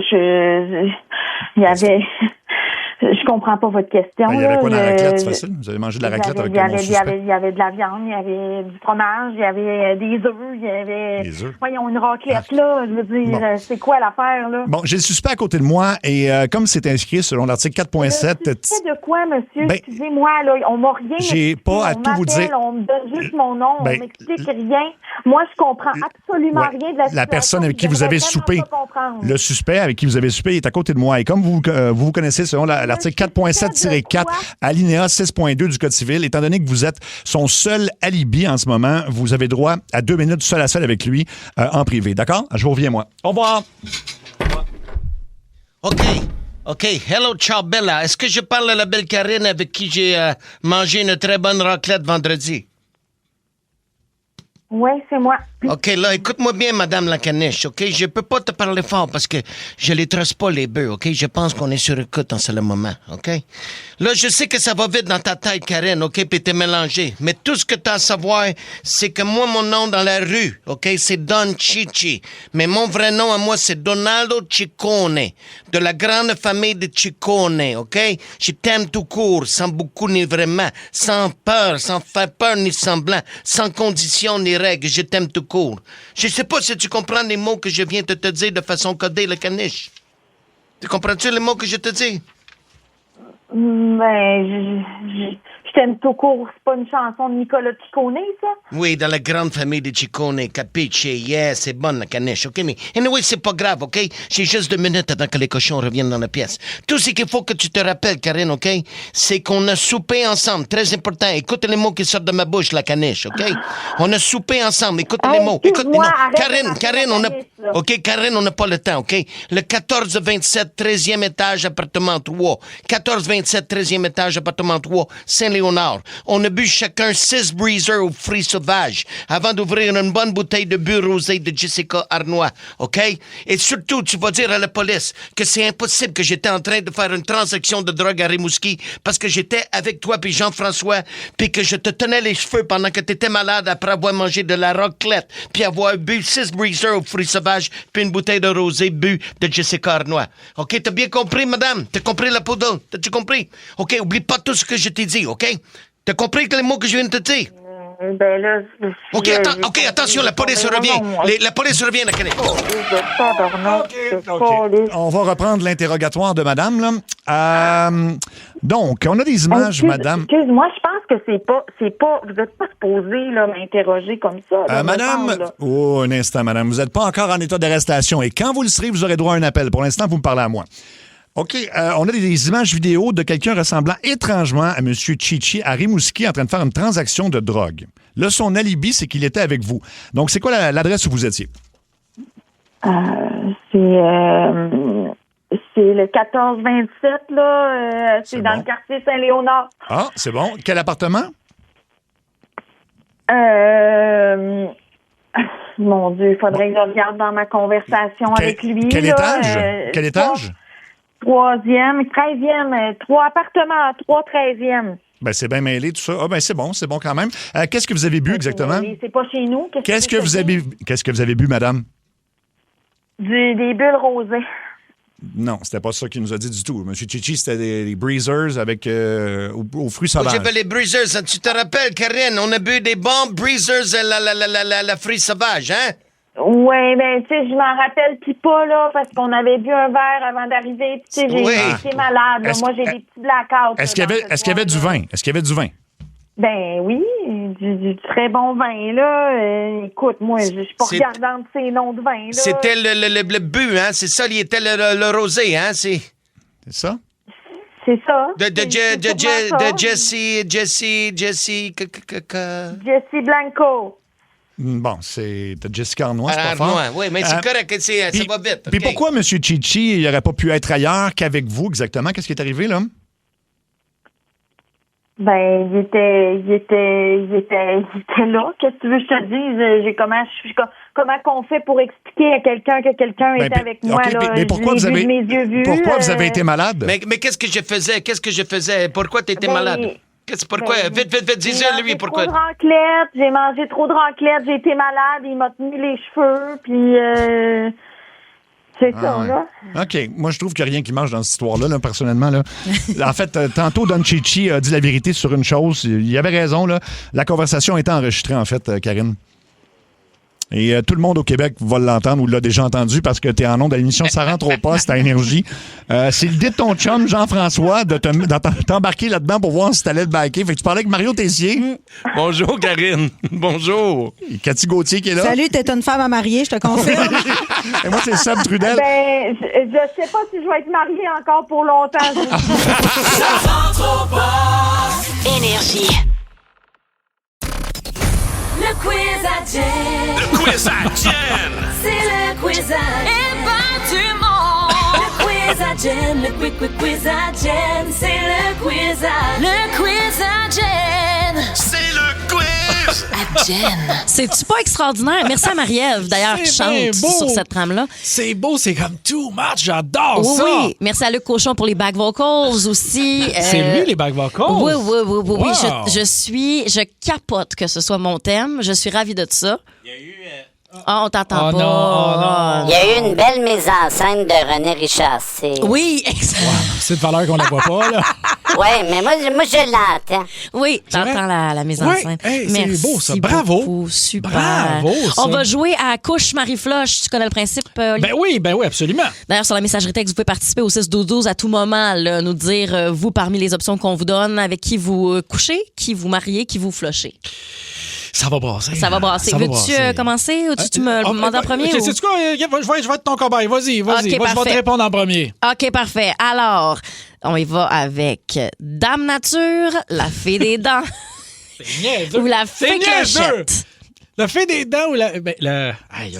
il y avait... Je comprends pas votre question. Il y avait quoi dans la raclette? C'est facile. Vous avez mangé de la raclette avec mon suspect. Il y avait de la viande, il y avait du fromage, il y avait des œufs, il y avait... Des œufs? Voyons, une raclette, là. Je veux dire, c'est quoi l'affaire, là? Bon, j'ai le suspect à côté de moi et comme c'est inscrit selon l'article 4.7... Le suspect de quoi, monsieur? Excusez-moi, là. On m'a rien J'ai expliqué. pas à tout vous dire. On me donne juste mon nom, on m'explique rien. Moi, je comprends absolument rien de la situation. La personne avec qui vous avez soupé, le suspect avec qui vous avez soupé est à côté de moi. Et comme vous connaissez selon l'article 4.7-4, alinéa 6.2 du Code civil, étant donné que vous êtes son seul alibi en ce moment, vous avez droit à 2 minutes seul à seul avec lui en privé. D'accord? Je vous reviens, moi. Au revoir. OK. Hello, ciao, Bella. Est-ce que je parle à la belle Karine avec qui j'ai mangé une très bonne raclette vendredi? Oui, c'est moi. OK, là, écoute-moi bien, Madame la Caniche, OK? Je peux pas te parler fort parce que je les trace pas, les bœufs, OK? Je pense qu'on est sur écoute en ce moment, OK? Là, je sais que ça va vite dans ta tête, Karine, OK? Puis t'es mélangé. Mais tout ce que t'as à savoir, c'est que moi, mon nom dans la rue, OK? C'est Don Chichi. Mais mon vrai nom à moi, c'est Donaldo Ciccone, de la grande famille de Ciccone, OK? Je t'aime tout court, sans beaucoup ni vraiment, sans peur, sans faire peur ni semblant, sans condition ni règles. Je t'aime tout court. Je sais pas si tu comprends les mots que je viens de te dire de façon codée, le caniche. Tu comprends-tu les mots que je te dis? Je t'aime tout court. C'est pas une chanson de Nicolas Ciccone, ça? Oui, dans la grande famille de Ciccone, capiche? Yeah, c'est bonne la caniche, OK? Mais anyway, c'est pas grave, OK? J'ai juste 2 minutes avant que les cochons reviennent dans la pièce. Tout ce qu'il faut que tu te rappelles, Karine, OK? C'est qu'on a soupé ensemble. Très important. Écoute les mots qui sortent de ma bouche, la caniche, OK? On a soupé ensemble. Écoute les mots. Écoute les mots. Karine, on a... OK, Karine, on n'a pas le temps, OK? Le 1427, 13e étage, appartement 3. 1427, 13e étage, appartement 3, Saint-Léonard. On a bu chacun 6 breezers aux fruits sauvages avant d'ouvrir une bonne bouteille de bu rosé de Jessica Arnois, OK? Et surtout, tu vas dire à la police que c'est impossible que j'étais en train de faire une transaction de drogue à Rimouski parce que j'étais avec toi puis Jean-François puis que je te tenais les cheveux pendant que t'étais malade après avoir mangé de la raclette puis avoir bu 6 breezers aux fruits sauvages puis une bouteille de rosé bu de Jessica Arnois. OK, t'as bien compris, madame? T'as compris la poudre? T'as-tu compris? OK, oublie pas tout ce que je t'ai dit, OK? T'as compris les mots que je viens de te dire? Ben là... OK, attention, la police revient. La police revient, la canette. On va reprendre l'interrogatoire de madame, là. Donc, on a des images, madame. Excuse-moi, je pense que c'est pas, vous n'êtes pas supposé, là, m'interroger comme ça. Là, madame, un instant, madame, vous n'êtes pas encore en état d'arrestation et quand vous le serez, vous aurez droit à un appel. Pour l'instant, vous me parlez à moi. OK, on a des images vidéo de quelqu'un ressemblant étrangement à M. Chichi à Rimouski en train de faire une transaction de drogue. Là, son alibi, c'est qu'il était avec vous. Donc, c'est quoi l'adresse où vous étiez? C'est le 1427, là. C'est dans le quartier Saint-Léonard. Ah, c'est bon. Quel appartement? Mon Dieu, il faudrait que je regarde dans ma conversation avec lui. Quel là, étage? Quel étage? 3e, 13e, 3 appartements, 3 13e. Ben, c'est bien mêlé, tout ça. Ah, ben, c'est bon quand même. Qu'est-ce que vous avez bu exactement? C'est pas chez nous. Qu'est-ce que vous avez bu, madame? Des bulles rosées. Non, c'était pas ça qu'il nous a dit du tout. Monsieur Chichi, c'était des breezers avec aux fruits Oh, sauvages. j'ai fait les breezers. Tu te rappelles, Karine? On a bu des bons breezers la fruits sauvages, hein? Oui, ben, tu sais, je m'en rappelle plus pas, là, parce qu'on avait bu un verre avant d'arriver, puis tu sais, j'ai été malade, là. Moi, j'ai des petits blackouts. Est-ce qu'il y avait du vin? Est-ce qu'il y avait du vin? Ben oui, du très bon vin, là. Écoute, moi, je suis pas regardante ces noms de vin, là. C'était le bu, hein? C'est ça, il était le rosé, hein? C'est ça? C'est ça. De Jesse Blanco. Bon, c'est Jessica Arnois, c'est pas fort. Arnois, oui, mais c'est correct, ça va vite. Puis pourquoi M. Chichi, il n'aurait pas pu être ailleurs qu'avec vous exactement? Qu'est-ce qui est arrivé, là? Ben, il était là. Qu'est-ce que tu veux que je te dise? Comment qu'on fait pour expliquer à quelqu'un que quelqu'un était avec moi, là? Mais pourquoi vous avez, mes yeux vus, pourquoi vous avez été malade? Mais qu'est-ce que je faisais? Pourquoi tu étais malade? Pourquoi? Vite, dis-le, lui, pourquoi? J'ai mangé trop de raclette, j'ai été malade, il m'a tenu les cheveux, puis c'est ça, ouais. là. OK. Moi, je trouve qu'il n'y a rien qui marche dans cette histoire-là, là, personnellement. Là. En fait, tantôt, Don Chichi a dit la vérité sur une chose. Il avait raison, là. La conversation était enregistrée, en fait, Karine. Et tout le monde au Québec va l'entendre ou l'a déjà entendu parce que tu es en ondes à l'émission Ça rentre au poste à Énergie. C'est l'idée de ton chum, Jean-François, de t'embarquer là-dedans pour voir si t'allais te baquer. Fait que tu parlais avec Mario Tessier. Bonjour, Karine. Bonjour. Et Cathy Gauthier qui est là. Salut, t'es une femme à marier, je te confirme. Et moi, c'est Seb Trudel. Ben, je sais pas si je vais être mariée encore pour longtemps. Ça rentre au poste. Énergie. Le quiz à Jen. Le quiz à Jen. C'est le quiz à du monde. Le quiz à Jen. Le quiz à Jen. C'est le quiz à Jen. C'est le quiz à Jen. C'est-tu pas extraordinaire? Merci à Marie-Ève, d'ailleurs, qui chante sur cette trame-là. C'est beau, c'est comme too much. J'adore oui, ça. Oui, merci à Luc Cochon pour les back vocals aussi. C'est lui, les back vocals? Oui. Wow. Je capote que ce soit mon thème. Je suis ravie de ça. Il y a eu... on t'entend pas. Non. Il y a eu une belle mise en scène de René Richard. Oui, exactement. Wow, c'est de valeur qu'on la voit pas, là. Oui, mais moi je l'entends. Oui, j'entends la mise en scène. Hey, merci c'est beau, ça. Bravo. Beaucoup, super. Bravo, ça. On va jouer à Couche Marie-Floche. Tu connais le principe, Ben oui, absolument. D'ailleurs, sur la messagerie texte, vous pouvez participer au 6-12-12 à tout moment, là, nous dire, vous, parmi les options qu'on vous donne, avec qui vous couchez, qui vous mariez, qui vous flushez. Ça va brasser. Ça va brasser. Veux-tu commencer ou tu me demandes en premier? Okay, sais-tu quoi? Je vais être ton cobaye. Vas-y. Okay, moi, je vais te répondre en premier. OK, parfait. Alors, on y va avec Dame Nature, la fée des dents. C'est niaiseux. Ou la fée clochette. La fée des dents ou la... Aïe.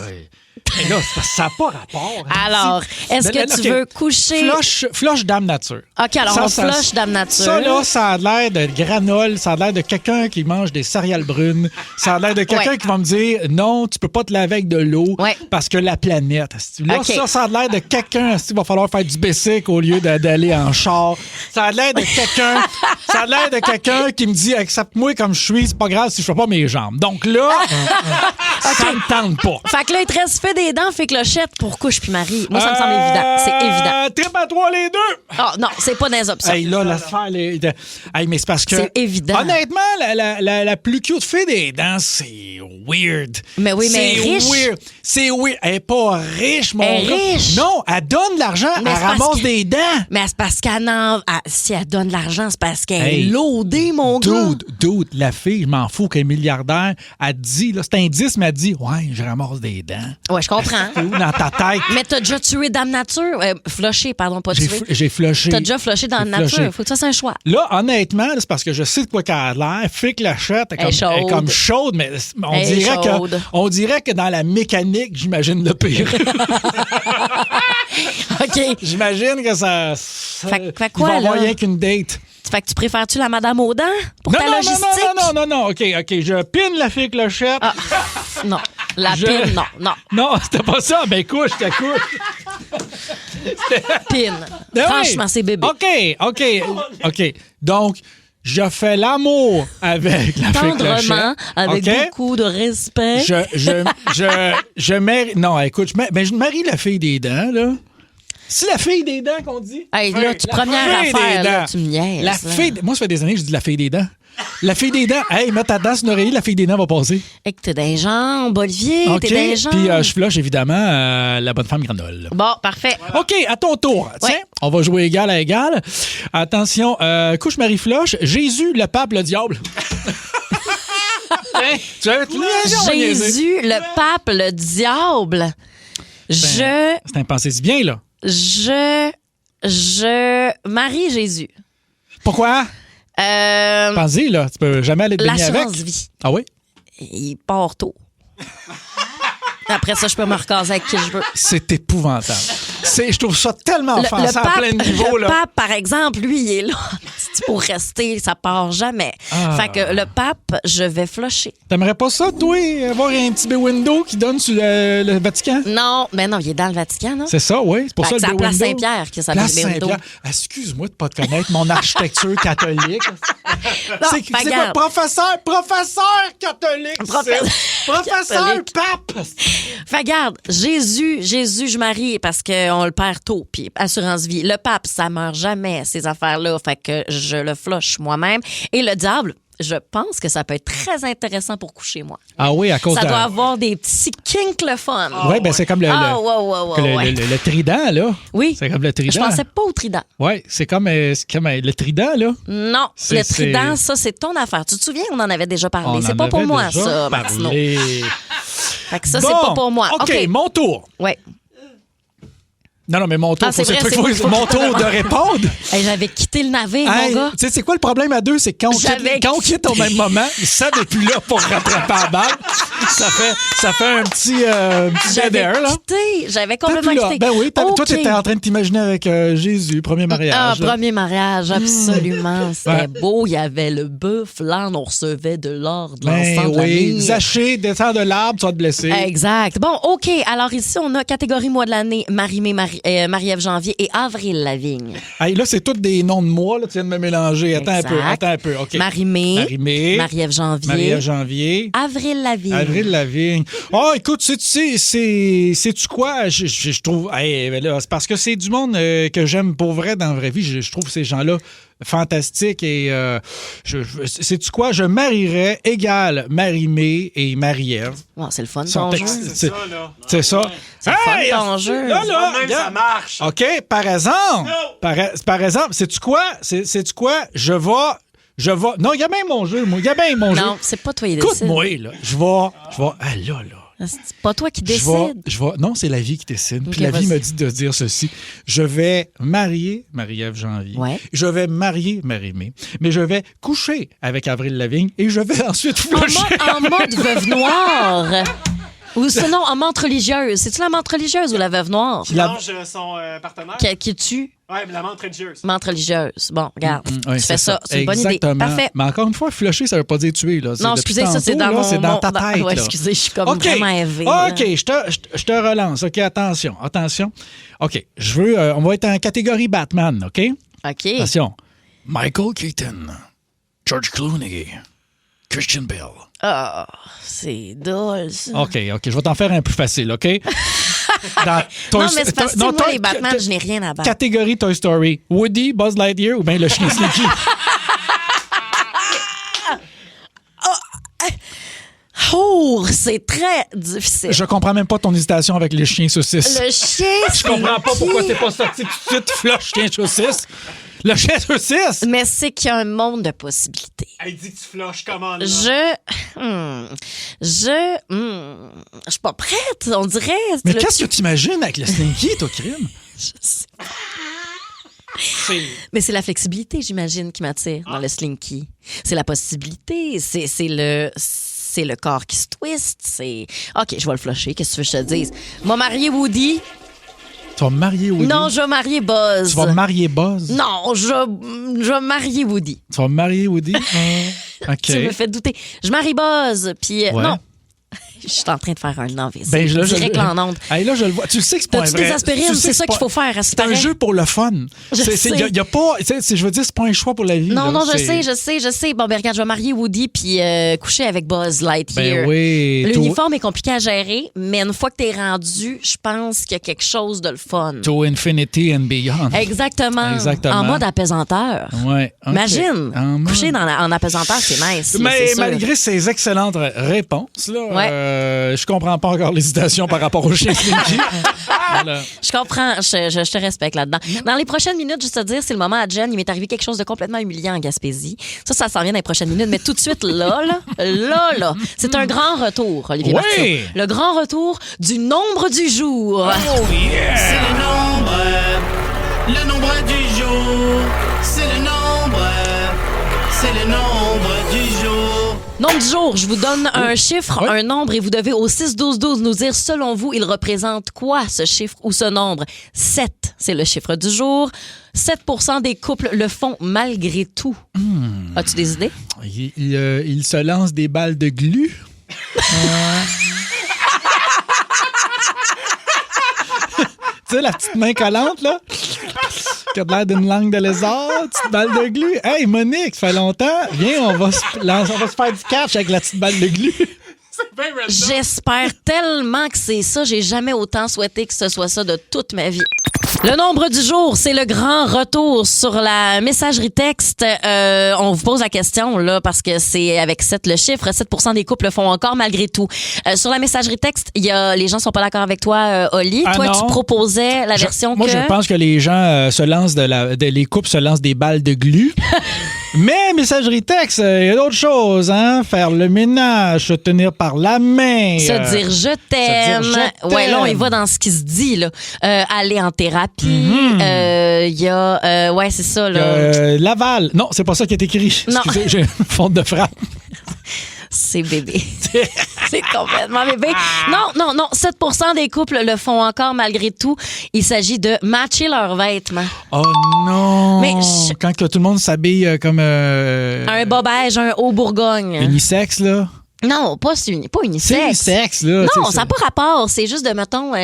Mais là, ça n'a pas rapport. Alors, est-ce que tu veux coucher... Flush Dame Nature. OK, alors on flush Dame Nature. Ça, là, ça a l'air de granola, ça a l'air de quelqu'un qui mange des céréales brunes, ça a l'air de quelqu'un qui va me dire « Non, tu peux pas te laver avec de l'eau parce que la planète... » Là, ça a l'air de quelqu'un il va falloir faire du bicycle au lieu d'aller en char. Ça a l'air de quelqu'un qui me dit « Accepte-moi comme je suis, c'est pas grave si je fais pas mes jambes. » Donc là, ça me tente pas. Fait que là, il te reste fait des dents, fait clochette pour couche puis Marie. Moi, ça me semble évident. C'est évident. Trip à trois les deux. Oh non, c'est pas dans les options. Hey, là, mais c'est parce que... C'est évident. Honnêtement, la plus cute fée des dents, c'est weird. Mais oui, mais riche. C'est weird. Elle est pas riche, mon gars. Elle est riche. Non, elle donne de l'argent, elle ramasse des dents. Mais c'est parce qu'elle si elle donne de l'argent, c'est parce qu'elle est loadée, mon gars. Dude, la fille, je m'en fous qu'elle est milliardaire, elle dit, là, c'est un 10, mais elle dit, ouais, je ramasse des dents. Ouais, je comprends. C'est où dans ta tête? Mais t'as déjà tué Dame Nature? Flushé, pardon, pas tué. J'ai flushé. T'as déjà flushé dans la nature. Faut que tu fasses un choix. Là, honnêtement, c'est parce que je sais de quoi qu'elle a l'air. Fait que la chute est comme chaude, mais on dirait que dans la mécanique, j'imagine le pire. OK. J'imagine que ça fait quoi, il va avoir là? rien qu'une date. Fait que tu préfères-tu la Madame Audin pour ta logistique? Non. OK. Je pine la fée clochette. Non. La pine, non. Non, c'était pas ça. Ben couche, ta couche. Pine. Ben Franchement, oui. c'est bébé. OK. Donc, je fais l'amour avec la fée Tendrement, clochette. avec OK? beaucoup de respect. Je marie... Non, écoute, je marie la fille des dents, là. C'est la fille des dents qu'on dit? Hey, là, première fille affaire, des là, dents. tu me niaises. La fille... Moi, ça fait des années que je dis la fille des dents. La fille des dents. Hey, mets ta dent sur l'oreiller, la fille des dents va passer. Et que t'es dans les jambes, Olivier, OK. t'es dans les jambes. Puis je flush, évidemment, la bonne femme granole. Bon, parfait. OK, à ton tour. Tiens, on va jouer égal à égal. Attention, couche Marie-Floche. Jésus, le pape, le diable. Tu avais tout Jésus, le pape, le diable. C'est un pensée bien, là. Je marie Jésus. Pourquoi? Pensez, là. Tu peux jamais aller te baigner avec. L'assurance vie. Ah oui? Il part tôt. Après ça, je peux me recaser avec qui je veux. C'est épouvantable. Je trouve ça tellement offensant à plein de niveaux. Le pape, par exemple, lui, il est là. C'est pour rester, ça part jamais. Fait que le pape, je vais flusher. T'aimerais pas ça, toi, avoir un petit B-window qui donne sur le Vatican? Non, mais non, il est dans le Vatican, non? C'est ça, oui. C'est pour ça C'est le à Place B-window. Saint-Pierre qui s'appelle Place B-window. Saint-Pierre. Excuse-moi de pas te connaître, mon architecture catholique. C'est quoi? regarde. Professeur catholique. Professeur Catholique. pape. Fait regarde, Jésus, je marie parce qu'on le perd tôt, puis assurance vie. Le pape, ça meurt jamais, ces affaires-là. Fait que je le flush moi-même. Et le diable, je pense que ça peut être très intéressant pour coucher, moi. Ah oui, à cause Ça de... doit avoir des petits kinks le fun. Oui, ben c'est comme le trident, là. Oui. C'est comme le trident. Je pensais pas au trident. Oui, c'est comme le trident, là. Non, C'est- le trident, ça, c'est ton affaire. Tu te souviens, on en avait déjà parlé. On C'est en pas pour avait moi, déjà ça, parlé. Martineau. Fait que ça, c'est Bon, pas pour moi. OK, mon tour. Ouais. Non, mais mon tour, Ah, c'est vrai, c'est faut mon tour de répondre. Hey, j'avais quitté le navire, Hey, mon gars. tu sais, c'est quoi le problème à deux? C'est que quand on quitte au même moment, ça n'est plus là pour rattraper la balle. Ça fait un petit dead air, là. J'avais T'es complètement plus là. quitté. Ben oui, toi, OK. tu étais en train de t'imaginer avec Jésus, premier mariage. Ah, là. premier mariage, absolument. C'était Ouais. beau. Il y avait le bœuf. Là, on recevait de l'or, de Ben l'encens de la oui, myrrhe. Zaché, descends de l'arbre, tu vas te blesser. Exact. Bon, OK. Alors ici, on a catégorie mois de l'année, Marie-Mé, Marie-Ève Janvier et Avril Lavigne. Hey, là, c'est tous des noms de mois, là, tu viens de me mélanger. Attends un peu. OK. Marie-Mé, Marie-Ève Janvier, Marie-Ève Janvier. Avril Lavigne. Avril Lavigne. Oh, écoute, sais-tu quoi? Je trouve. Hey, ben là, c'est parce que c'est du monde que j'aime pour vrai dans la vraie vie. Je trouve ces gens-là fantastiques. Et sais-tu quoi? Je marierais égal Marie-Mé et Marie-Ève. Bon, c'est le fun, Son ton texte, jeu. c'est ça. C'est le fun, ton jeu. Là, Même ça regarde. marche. OK, par exemple, sais-tu quoi? Sais-tu quoi? Je vais... Non, il y a bien mon jeu, moi. Il y a bien mon jeu. Non, c'est pas toi qui décide. Écoute-moi, là. Je vais... Ah, là. C'est pas toi qui Je décide. vais... Non, c'est la vie qui décide. Puis Ok, la vie vas-y. me dit de dire ceci. Je vais marier Marie-Ève Janvier. Ouais. Je vais marier Marie-Mé. Mais je vais coucher avec Avril Lavigne et je vais ensuite flusher. En mode veuve noire. Ou sinon, en menthe religieuse. C'est-tu la menthe religieuse ou la veuve noire? Qui mange son partenaire. Qui tue? Ouais, mais la menthe religieuse. Menthe religieuse. Bon, regarde. Oui, Tu fais ça. C'est une bonne idée. Exactement. Parfait. Mais encore une fois, flusher, ça veut pas dire tuer. Là. Non, Depuis excusez, ça, c'est tantôt, dans là, mon... c'est dans ta tête. Ouais, là. excusez, je suis comme OK. vraiment élevée. là. OK, je te relance. OK, attention. OK, je veux... on va être en catégorie Batman, OK? OK. Attention. Michael Keaton, George Clooney, Christian Bale. Ah, c'est drôle, ça. OK, je vais t'en faire un plus facile, OK? Dans Non, mais c'est parce que moi, les Batman, je n'ai rien à battre. Catégorie Toy Story. Woody, Buzz Lightyear ou bien le chien Slinky? Oh, c'est très difficile. Je comprends même pas ton hésitation avec les chiens saucisses. Le chien Je comprends pas pourquoi t'es pas sorti tout de suite flush chien saucisse. Le chien saucisse! Mais c'est qu'il y a un monde de possibilités. Elle dit que tu flushes comment, là? Je suis pas prête, on dirait. Mais qu'est-ce que tu imagines avec le Slinky, toi, crime? Je sais pas. Mais c'est la flexibilité, j'imagine, qui m'attire dans le Slinky. C'est la possibilité, c'est le corps qui se twiste. OK, je vais le flusher, qu'est-ce que tu veux que je te dise? M'a marié Woody. Tu vas marier Woody? Non, je vais marier Buzz. Tu vas marier Buzz? Non, je vais marier Woody. Tu vas marier Woody? OK. Tu me fais douter. Je marie Buzz, puis Ouais. non. Je suis en train de faire un AVC. Ben, Direct en onde. Hey, là, je le vois. Tu le sais que c'est pas un T'as-tu vrai. des aspirines? Tu sais C'est que ça qu'il faut faire. C'est un jeu pour le fun. Je sais. Y a pas, je veux dire, c'est pas un choix pour la vie. Non, là. je sais. Bon, ben regarde, je vais marier Woody puis coucher avec Buzz Lightyear. Ben oui. L'uniforme est compliqué à gérer, mais une fois que t'es rendu, je pense qu'il y a quelque chose de le fun. To Infinity and Beyond. Exactement. En mode apaisanteur. Ouais. Okay. Imagine, coucher en apaisanteur, c'est nice. Mais c'est malgré ces excellentes réponses, là, je comprends pas encore l'hésitation par rapport au chien Slinky. Voilà. Je comprends, je te respecte là-dedans. Dans les prochaines minutes, juste te dire, c'est le moment à Jen, il m'est arrivé quelque chose de complètement humiliant en Gaspésie. Ça s'en vient dans les prochaines minutes, mais tout de suite, là, c'est un grand retour, Olivier Martineau. Le grand retour du nombre du jour. Oh yeah! C'est le nombre du jour. C'est le nombre du jour. Nombre du jour, je vous donne un chiffre, un nombre, et vous devez au 6-12-12 nous dire, selon vous, il représente quoi, ce chiffre ou ce nombre? 7, c'est le chiffre du jour. 7% des couples le font malgré tout. As-tu des idées? Il se lance des balles de glu. Tu sais, la petite main collante, là? Qui a l'air d'une langue de lézard, petite balle de glu. Hey, Monique, ça fait longtemps. Viens, on va se faire du catch avec la petite balle de glu. J'espère tellement que c'est ça. J'ai jamais autant souhaité que ce soit ça de toute ma vie. Le nombre du jour, c'est le grand retour sur la messagerie texte. On vous pose la question là parce que c'est avec 7 le chiffre. 7% des couples le font encore malgré tout. Sur la messagerie texte, les gens sont pas d'accord avec toi, Oli. Toi, non. Tu proposais la version Moi, je pense que les gens se lancent les couples se lancent des balles de glu. Mais messagerie texte, il y a d'autres choses, hein? Faire le ménage, se tenir par la main. Se dire je t'aime. Ouais, là, on y va dans ce qui se dit, là. Aller en thérapie. Il y a. Ouais, c'est ça, là. Laval. Non, c'est pas ça qui est écrit. Non. Excusez, j'ai une faute de frappe. C'est bébé. C'est complètement bébé. Non. 7% des couples le font encore malgré tout. Il s'agit de matcher leurs vêtements. Oh non! Mais quand que tout le monde s'habille comme... un bas beige, un haut Bourgogne. Unisexe, là? Non, pas unisexe. C'est unisexe, là. Non, ça n'a pas rapport. C'est juste de, mettons,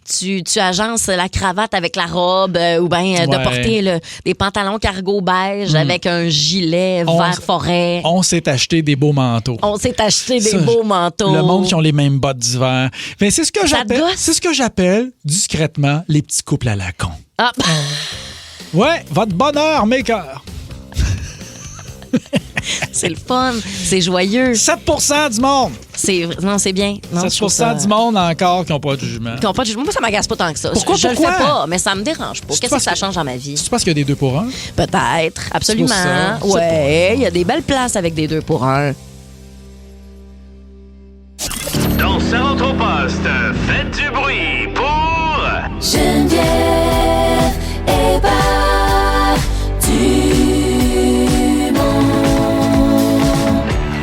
tu agences la cravate avec la robe ou bien de porter des pantalons cargo beige avec un gilet vert forêt. On s'est acheté des beaux manteaux. Beaux manteaux. Le monde qui ont les mêmes bottes d'hiver. Mais c'est ce que j'appelle discrètement les petits couples à la con. Ah. Ouais, votre bonheur maker. C'est le fun, c'est joyeux. 7% du monde. Non, c'est bien. Non, 7% du monde encore qui n'ont pas de jugement. Moi, ça m'agace pas tant que ça. Pourquoi? Je le fais pas, mais ça me dérange pas. Qu'est-ce que ça change dans ma vie? C'est parce qu'il y a des 2 pour 1? Peut-être, absolument. Ouais, il y a des belles places avec des 2 pour 1. Dans Centre au Poste, faites du bruit pour... Geneviève et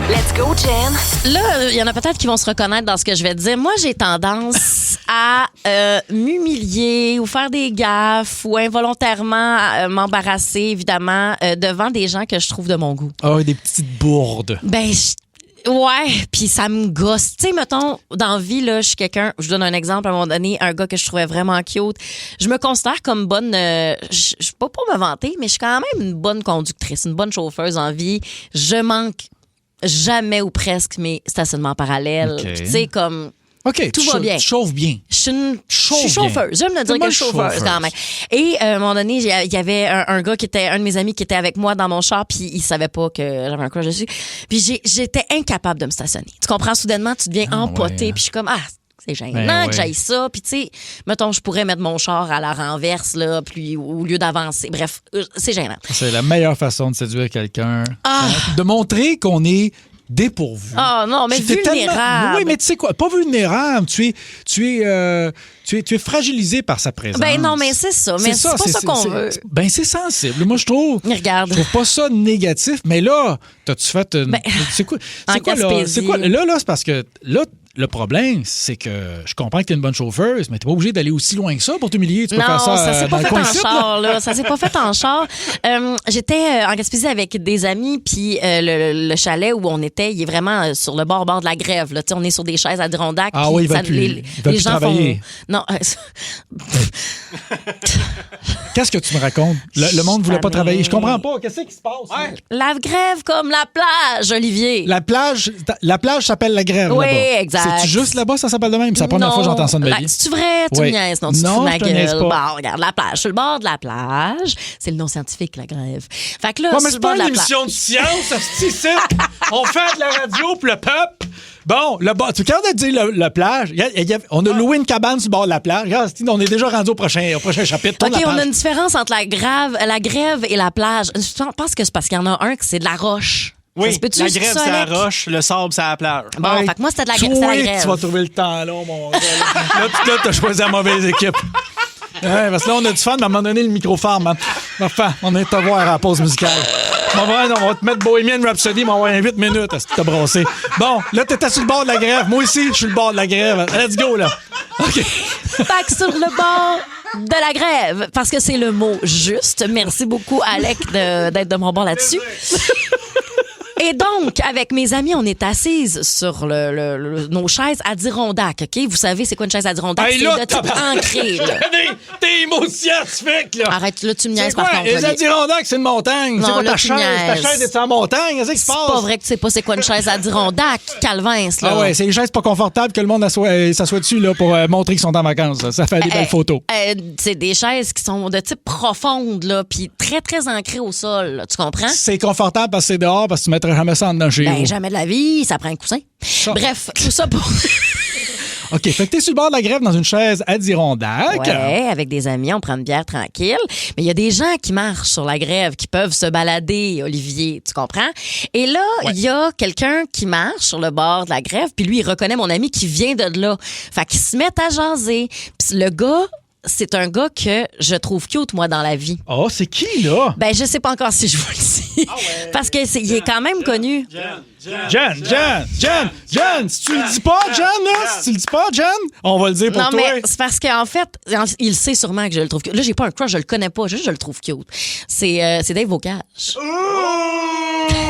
Let's go, Jen. Là, il y en a peut-être qui vont se reconnaître dans ce que je vais te dire. Moi, j'ai tendance à m'humilier ou faire des gaffes ou involontairement m'embarrasser, évidemment, devant des gens que je trouve de mon goût. Ah, des petites bourdes. Ben, ouais, puis ça me gosse. Tu sais, mettons, dans la vie, là, je suis quelqu'un, je vous donne un exemple, à un moment donné, un gars que je trouvais vraiment cute. Je me considère comme bonne, je pas pour me vanter, mais je suis quand même une bonne conductrice, une bonne chauffeuse en vie. Je manque jamais ou presque mes stationnements parallèles. Okay. Tu sais, comme... OK, tout va bien. Tu chauffes bien. Je suis chauffeuse. J'aime me dire que je suis chauffeuse quand même. Et à un moment donné, il y avait un gars un de mes amis qui était avec moi dans mon char, puis il savait pas que j'avais un crush dessus. Puis j'étais incapable de me stationner. Tu comprends? Soudainement, tu deviens empoté, puis je suis comme c'est gênant que j'aille ça. Puis tu sais, mettons, je pourrais mettre mon char à la renverse, là, puis au lieu d'avancer. Bref, c'est gênant. C'est la meilleure façon de séduire quelqu'un. De montrer qu'on est dépourvu. Ah non, mais vulnérable. Oui, mais tu sais quoi? Pas vulnérable. Tu es fragilisé par sa présence. Ben non, mais c'est ça. Mais c'est pas ça qu'on veut. Ben c'est sensible. Moi, je trouve. Regarde. Je trouve pas ça négatif. Mais là, t'as-tu fait une. Ben, c'est quoi là? C'est quoi? Là, c'est parce que là, Le problème, c'est que je comprends que t'es une bonne chauffeuse, mais t'es pas obligé d'aller aussi loin que ça pour t'humilier. Tu peux faire ça, s'est dans pas le fait coin en ici, char, là. Ça s'est pas fait en char. J'étais en Gaspésie avec des amis, puis le chalet où on était, il est vraiment sur le bord de la grève. Là. On est sur des chaises Adirondack. Ah oui, ils veulent plus travailler. Non. Qu'est-ce que tu me racontes? Le monde ne voulait pas travailler. Je comprends pas. Qu'est-ce qui se passe? Ouais. La grève comme la plage, Olivier. La plage s'appelle la grève oui, là-bas. Exact. C'est-tu juste là-bas, ça s'appelle de même? C'est la première fois que j'entends ça de ma vie. C'est-tu vrai? Tu me niaises. Non, tu te fous de ma gueule. Bon, regarde, la plage. Sur le bord de la plage, c'est le nom scientifique, la grève. Fait que là, mais c'est pas une émission de science, c'est on fait de la radio pour le peuple. Bon, tu es capable de dire la plage? On a loué une cabane sur le bord de la plage. Regarde, on est déjà rendu au prochain chapitre. OK, on a une différence entre la grève et la plage. Je pense que c'est parce qu'il y en a un que c'est de la roche. Oui, la grève, c'est la roche, le sable, c'est la plage. Bon, fait que moi, c'était de la grève. Tu vas trouver le temps long, mon gars. Là, tu as choisi la mauvaise équipe. Ouais, parce que là, on a du fun, mais à un moment donné, le micro-farm. Hein. Enfin, on est à voir à la pause musicale. On va te mettre Bohemian Rhapsody, mais on va avoir 8 minutes à te brasser. Bon, là, t'étais sur le bord de la grève. Moi aussi, je suis le bord de la grève. Let's go, là. OK. Fait que sur le bord de la grève, parce que c'est le mot juste. Merci beaucoup, Alec, d'être de mon bord là-dessus. Et donc, avec mes amis, on est assises sur nos chaises Adirondack, OK? Vous savez, c'est quoi une chaise Adirondack? Hey, c'est de type ancré, là. T'es mots scientifiques, là! Arrête, là, tu me niaises par contre. Les Adirondacks, c'est une montagne. C'est quoi ta chaise? Ta chaise est en montagne? Qu'est-ce qui se passe? C'est pas vrai que tu sais pas c'est quoi une chaise Adirondack, Calvin, là. Ah ouais, c'est les chaises pas confortables que le monde s'assoit dessus, là, pour montrer qu'ils sont en vacances. Là. Ça fait des belles photos. C'est des chaises qui sont de type profonde, là, puis très, très ancrées au sol, là, tu comprends? C'est confortable parce que c'est dehors, parce que tu mettrais jamais ça en dedans chez vous. Jamais de la vie, ça prend un coussin. Bref, tout ça pour... OK, fait que t'es sur le bord de la grève dans une chaise Adirondack. Ouais, avec des amis, on prend une bière tranquille. Mais il y a des gens qui marchent sur la grève, qui peuvent se balader, Olivier, tu comprends? Et là, il y a quelqu'un qui marche sur le bord de la grève, puis lui, il reconnaît mon ami qui vient de là. Fait qu'ils se mettent à jaser. Puis le gars... C'est un gars que je trouve cute, moi, dans la vie. Oh, c'est qui, là? Ben, je sais pas encore si je vous le dis. Ah ouais. Parce qu'il est quand même connu. John, si tu le dis pas, John, là, si tu le dis pas, John, on va le dire pour toi. Non, mais c'est parce qu'en fait, il sait sûrement que je le trouve cute. Là, j'ai pas un crush, je le connais pas, juste je le trouve cute. C'est Dave Bocage.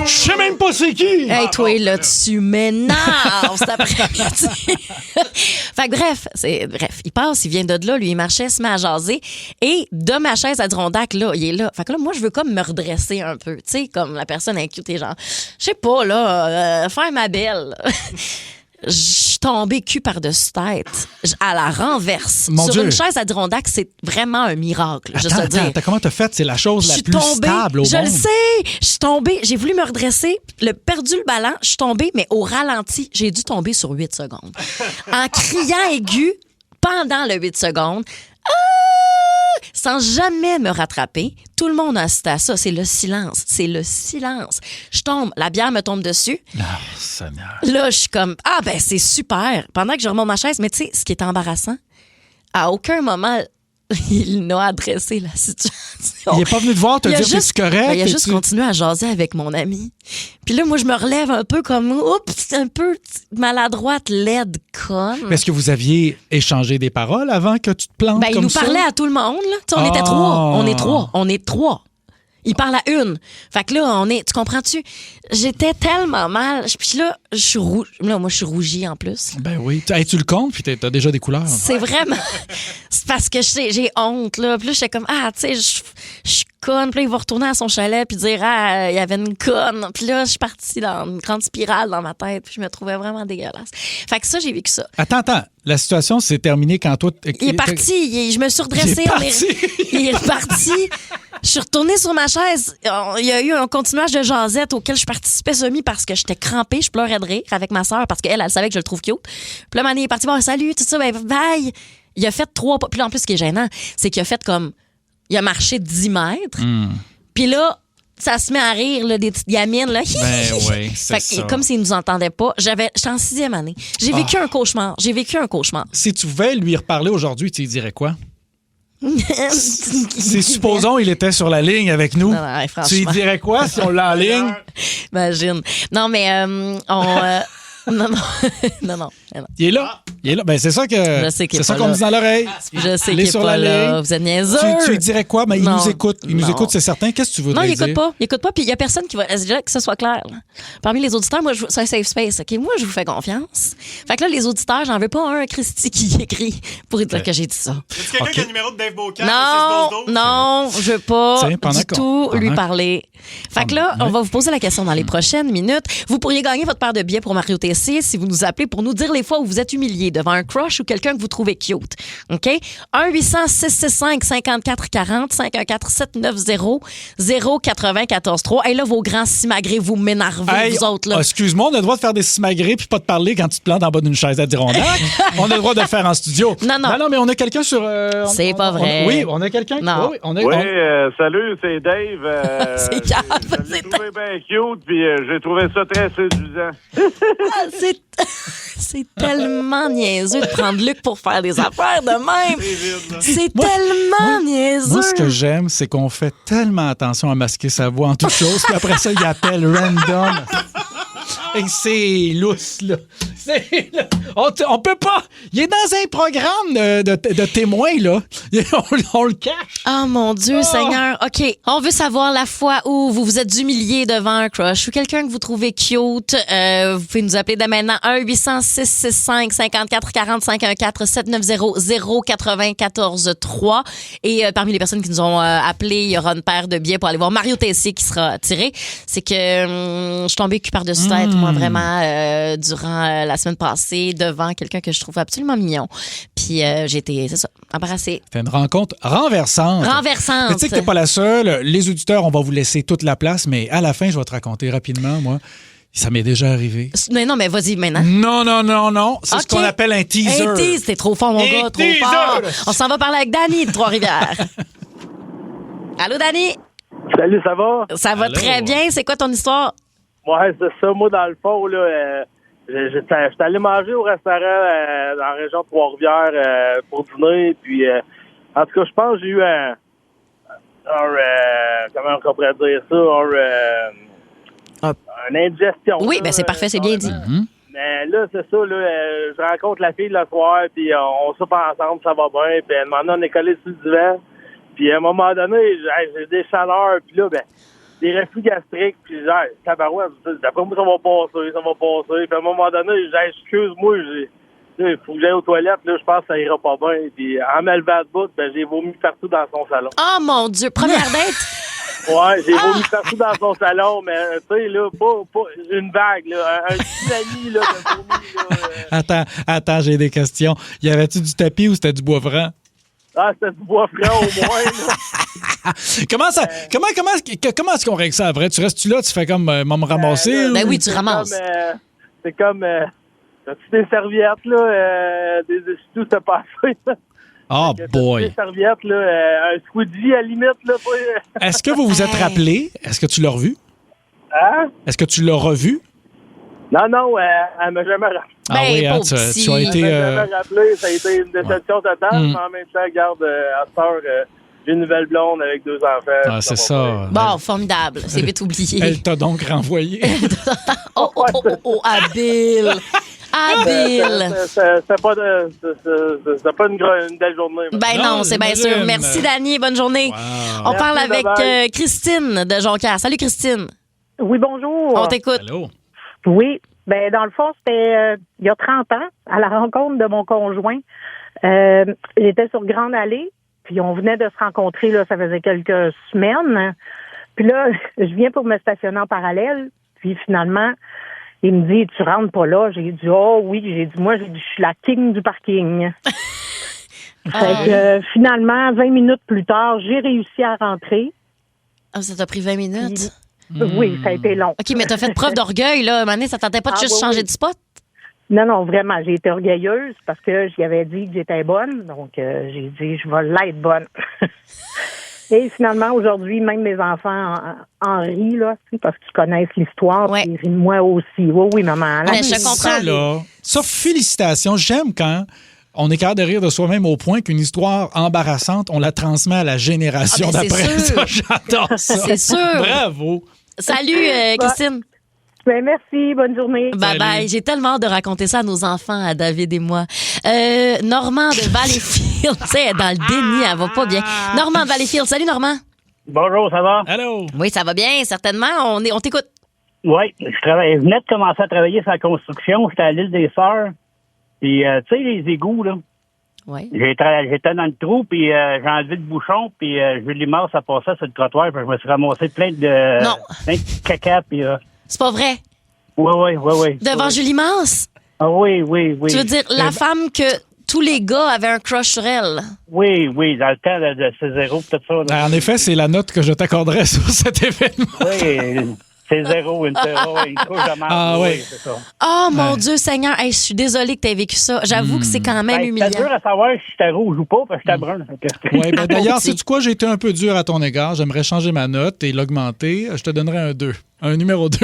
Je sais même pas c'est qui. Hey, toi, là, tu m'énerves cet après-midi. Fait que bref, il passe, il vient de là, lui, il marchait, se met à jaser. Et de ma chaise Adirondack, là, il est là. Fait que là, moi, je veux comme me redresser un peu. Tu sais, comme la personne inquiète et genre, je sais pas, là, faire ma belle. Je suis tombée cul par-dessus tête à la renverse. Mon sur Dieu. Une chaise Adirondack, c'est vraiment un miracle. Attends, comment t'as fait? C'est la chose la plus stable au monde. Je le sais! Je suis tombée, j'ai voulu me redresser, perdu le ballon, je suis tombée, mais au ralenti, j'ai dû tomber sur 8 secondes. En criant aigu pendant le 8 secondes. Sans jamais me rattraper. Tout le monde a assisté à ça. C'est le silence. Je tombe. La bière me tombe dessus. Ah, Seigneur. Là, je suis comme, ben c'est super. Pendant que je remonte ma chaise, mais tu sais, ce qui est embarrassant, à aucun moment, il n'a adressé la situation. Il n'est pas venu te voir te dire que c'est correct. Il a juste continué à jaser avec mon ami. Puis là, moi, je me relève un peu comme, un peu maladroite, laide, conne. Mais est-ce que vous aviez échangé des paroles avant que tu te plantes comme ça? Il nous parlait à tout le monde. Là. On était trois. On est trois. Il parle à une. Fait que là, tu comprends-tu? J'étais tellement mal. Puis là, je suis rouge. Là, moi, je suis rougie en plus. Ben oui. Hey, tu le comptes, puis t'as déjà des couleurs. C'est vraiment... C'est parce que j'ai honte, là. Puis là, j'étais comme, tu sais, je suis conne. Puis là, il va retourner à son chalet puis dire, il y avait une conne. Puis là, je suis partie dans une grande spirale dans ma tête. Puis je me trouvais vraiment dégueulasse. Fait que ça, j'ai vécu ça. Attends. La situation s'est terminée quand toi... Il est parti. Je me suis redressée. Il est reparti. Je suis retournée sur ma chaise. Il y a eu un continuage de jasette auquel je participais semi parce que j'étais crampée. Je pleurais de rire avec ma sœur parce qu'elle savait que je le trouve cute. Puis là, il est parti. Bon, salut, tout ça. Ben, bye. Il a fait 3 pas. Puis là, en plus, ce qui est gênant, c'est qu'il a fait comme... Il a marché 10 mètres. Puis là, ça se met à rire, là, des petites gamines. Là. Ben oui, c'est ça. Comme s'ils nous entendaient pas. J'étais en 6e année. J'ai vécu un cauchemar. Si tu pouvais lui reparler aujourd'hui, tu lui dirais quoi? Supposons il était sur la ligne avec nous. Non, tu lui dirais quoi si on l'a en ligne? Imagine. Non, mais Non. non. Il est là. Il est là. Ben, c'est ça que. Je sais qu'il est c'est ça pas qu'on là. me dit dans l'oreille. Je sais Il qu'il est est sur pas la là. ligne. Vous êtes niaiseux. Tu lui dirais quoi? Mais il Non. nous écoute. Il nous Non. écoute, c'est certain. Qu'est-ce que tu voudrais Non, dire? il écoute pas. Puis il y a personne qui va. Déjà, que ce soit clair. Là. Parmi les auditeurs, moi, c'est un safe space. OK? Moi, je vous fais confiance. Fait que là, les auditeurs, j'en veux pas un Christy qui écrit pour dire que j'ai dit ça. Est-ce quelqu'un qui a le numéro de Dave Beaucamp? Non, je veux pas Tiens, pendant du qu'on- tout pendant lui que- parler. Fait que là, on va vous poser la question dans les prochaines minutes. Vous pourriez gagner votre paire de billets pour Mario TC si vous nous appelez pour nous dire les fois où vous êtes humilié devant un crush ou quelqu'un que vous trouvez cute. OK? 1-800-665-5440, 514-790-094-3. Et là, vos grands simagrés, vous m'énervez, Hey, vous autres. Là. excuse-moi, on a le droit de faire des simagrées puis pas de parler quand tu te plantes en bas d'une chaise à Dirondac. On a le droit de le faire en studio. Non. mais on a quelqu'un sur. C'est pas vrai. Oui, on a quelqu'un. Non. Oui, on a, Oui, on- salut, c'est Dave. C'est calme, Je l'ai trouvé bien cute, puis j'ai trouvé ça très séduisant. C'est tellement niaiseux de prendre Luc pour faire des affaires de même. C'est tellement niaiseux. Moi, ce que j'aime, c'est qu'on fait tellement attention à masquer sa voix en toute chose, puis après ça, il appelle random. Et c'est lousse, là. On peut pas. Il est dans un programme de témoins, là. On le cache. Oh mon Dieu, Seigneur. OK, on veut savoir la fois où vous vous êtes humilié devant un crush ou quelqu'un que vous trouvez cute. Vous pouvez nous appeler dès maintenant 1-800-665-5440, 514-790-094-3. Et parmi les personnes qui nous ont appelés, il y aura une paire de billets pour aller voir Mario Tessier qui sera tiré. C'est que je suis tombée cul par-dessus tête, moi, vraiment, durant la semaine passée, devant quelqu'un que je trouve absolument mignon. Puis j'ai été, c'est ça, embarrassée. C'est une rencontre renversante. Renversante. Mais tu sais que t'es pas la seule. Les auditeurs, on va vous laisser toute la place, mais à la fin, je vais te raconter rapidement, moi. Ça m'est déjà arrivé. Mais non, mais vas-y maintenant. Non. C'est ce OK. qu'on appelle un teaser. Un tease, t'es trop fort, mon gars, trop fort. On s'en va parler avec Dani de Trois-Rivières. Allô, Dani? Salut, ça va? Ça va très bien. C'est quoi ton histoire? Ouais, c'est ça. Moi, dans le fond, là, j'étais allé manger au restaurant dans la région de Trois-Rivières pour dîner. Puis, en tout cas, je pense que j'ai eu comment on pourrait dire ça? Une indigestion. Oui, là, ben c'est parfait, c'est bien dit. Mais là, c'est ça, là, je rencontre la fille le soir, puis on soupe ensemble, ça va bien. Puis, à un moment donné, on est collés sur le divan. Puis, à un moment donné, j'ai des chaleurs, puis là, des reflux gastriques, puis j'ai tabarouette, d'après moi, ça va passer. Puis, à un moment donné, j'ai excuse-moi, il faut que j'aille aux toilettes, là, je pense que ça ira pas bien. Puis, en me levant de bout, j'ai vomi partout dans son salon. Oh mon Dieu, première date? Ouais, j'ai vomi partout dans son salon, mais tu sais, là, pas une vague, là, un tsunami, là, de vomi, là. Attends, j'ai des questions. Y avait-tu du tapis ou c'était du bois franc? Ah, c'était du bois franc au moins, là. Comment est-ce qu'on règle ça après? Tu restes-tu là, tu fais comme me ramasser? Ben ou- oui, tu ramasses. C'est comme as-tu des serviettes, là, tout se passé, là. Oh boy. Des serviettes, là, un squeegee à la limite, là. Est-ce que vous vous êtes rappelé? Est-ce que tu l'as revu? Hein? Est-ce que tu l'as revu? Non, elle m'a jamais rappelé. Ah oui, hein, tu as été... Elle m'a jamais rappelé, ça a été une déception totale, mais en même temps, regarde, à cette heure, j'ai une nouvelle blonde avec 2 enfants. Ah, c'est ça. Bon, formidable. C'est vite oublié. Elle t'a donc renvoyé. Oh, habile. Habile. C'était pas une belle journée. Ben non, c'est bien sûr. Merci, Dani. Bonne journée. On Merci, parle avec bye-bye. Christine de Jonquière. Salut, Christine. Oui, bonjour. On t'écoute. Oui. Ben, dans le fond, c'était il y a 30 ans, à la rencontre de mon conjoint. J'étais sur Grande Allée, puis on venait de se rencontrer, là, ça faisait quelques semaines. Puis là, je viens pour me stationner en parallèle, puis finalement, il me dit, tu rentres pas là? J'ai dit, oh oui. J'ai dit, moi, je suis la king du parking. Fait que, finalement, 20 minutes plus tard, j'ai réussi à rentrer. Ah, ça t'a pris 20 minutes? Oui, ça a été long. OK, mais t'as fait preuve d'orgueil, là. Mané, ça tentait pas de juste changer de spot? Non, vraiment, j'ai été orgueilleuse parce que j'y avais dit que j'étais bonne. Donc, j'ai dit, je vais l'être bonne. Et finalement, aujourd'hui, même mes enfants en rient, là, parce qu'ils connaissent l'histoire. Puis ils rient de moi aussi. Oui, maman. Mais je comprends. Ça, là, ça, félicitations. J'aime quand on est capable de rire de soi-même au point qu'une histoire embarrassante, on la transmet à la génération Ah, ben, c'est d'après. sûr. Ça, j'adore ça. C'est sûr. Bravo. Salut, Christine. Ben, merci, bonne journée. Bye bye. J'ai tellement hâte de raconter ça à nos enfants, à David et moi. Normand de Valleyfield, tu sais, elle est dans le déni, elle va pas bien. Normand de Valleyfield, salut Normand. Bonjour, ça va? Allô? Oui, ça va bien, certainement. On t'écoute. Oui, je venais de commencer à travailler sur la construction. J'étais à l'île des Sœurs. Puis, tu sais, les égouts, là. Oui. J'étais dans le trou, puis j'ai enlevé le bouchon, puis Julie Mars a passé sur le trottoir, puis je me suis ramassé plein de caca, puis... C'est pas vrai? Oui. Devant Julie Mance? Ah oui. Tu veux dire la femme que tous les gars avaient un crush sur elle? Oui, dans le temps de C0, tout ça. Là. En effet, c'est la note que je t'accorderais sur cet événement. Oui, C0, une couche de marde. Ah oui. C'est ça. Oh mon Dieu Seigneur, hey, je suis désolée que tu aies vécu ça. J'avoue que c'est quand même humiliant. C'est dur à savoir si j'étais rouge ou pas, parce que j'étais brun. Oui, ben d'ailleurs, sais-tu quoi? J'ai été un peu dur à ton égard. J'aimerais changer ma note et l'augmenter. Je te donnerais un 2. Un numéro 2.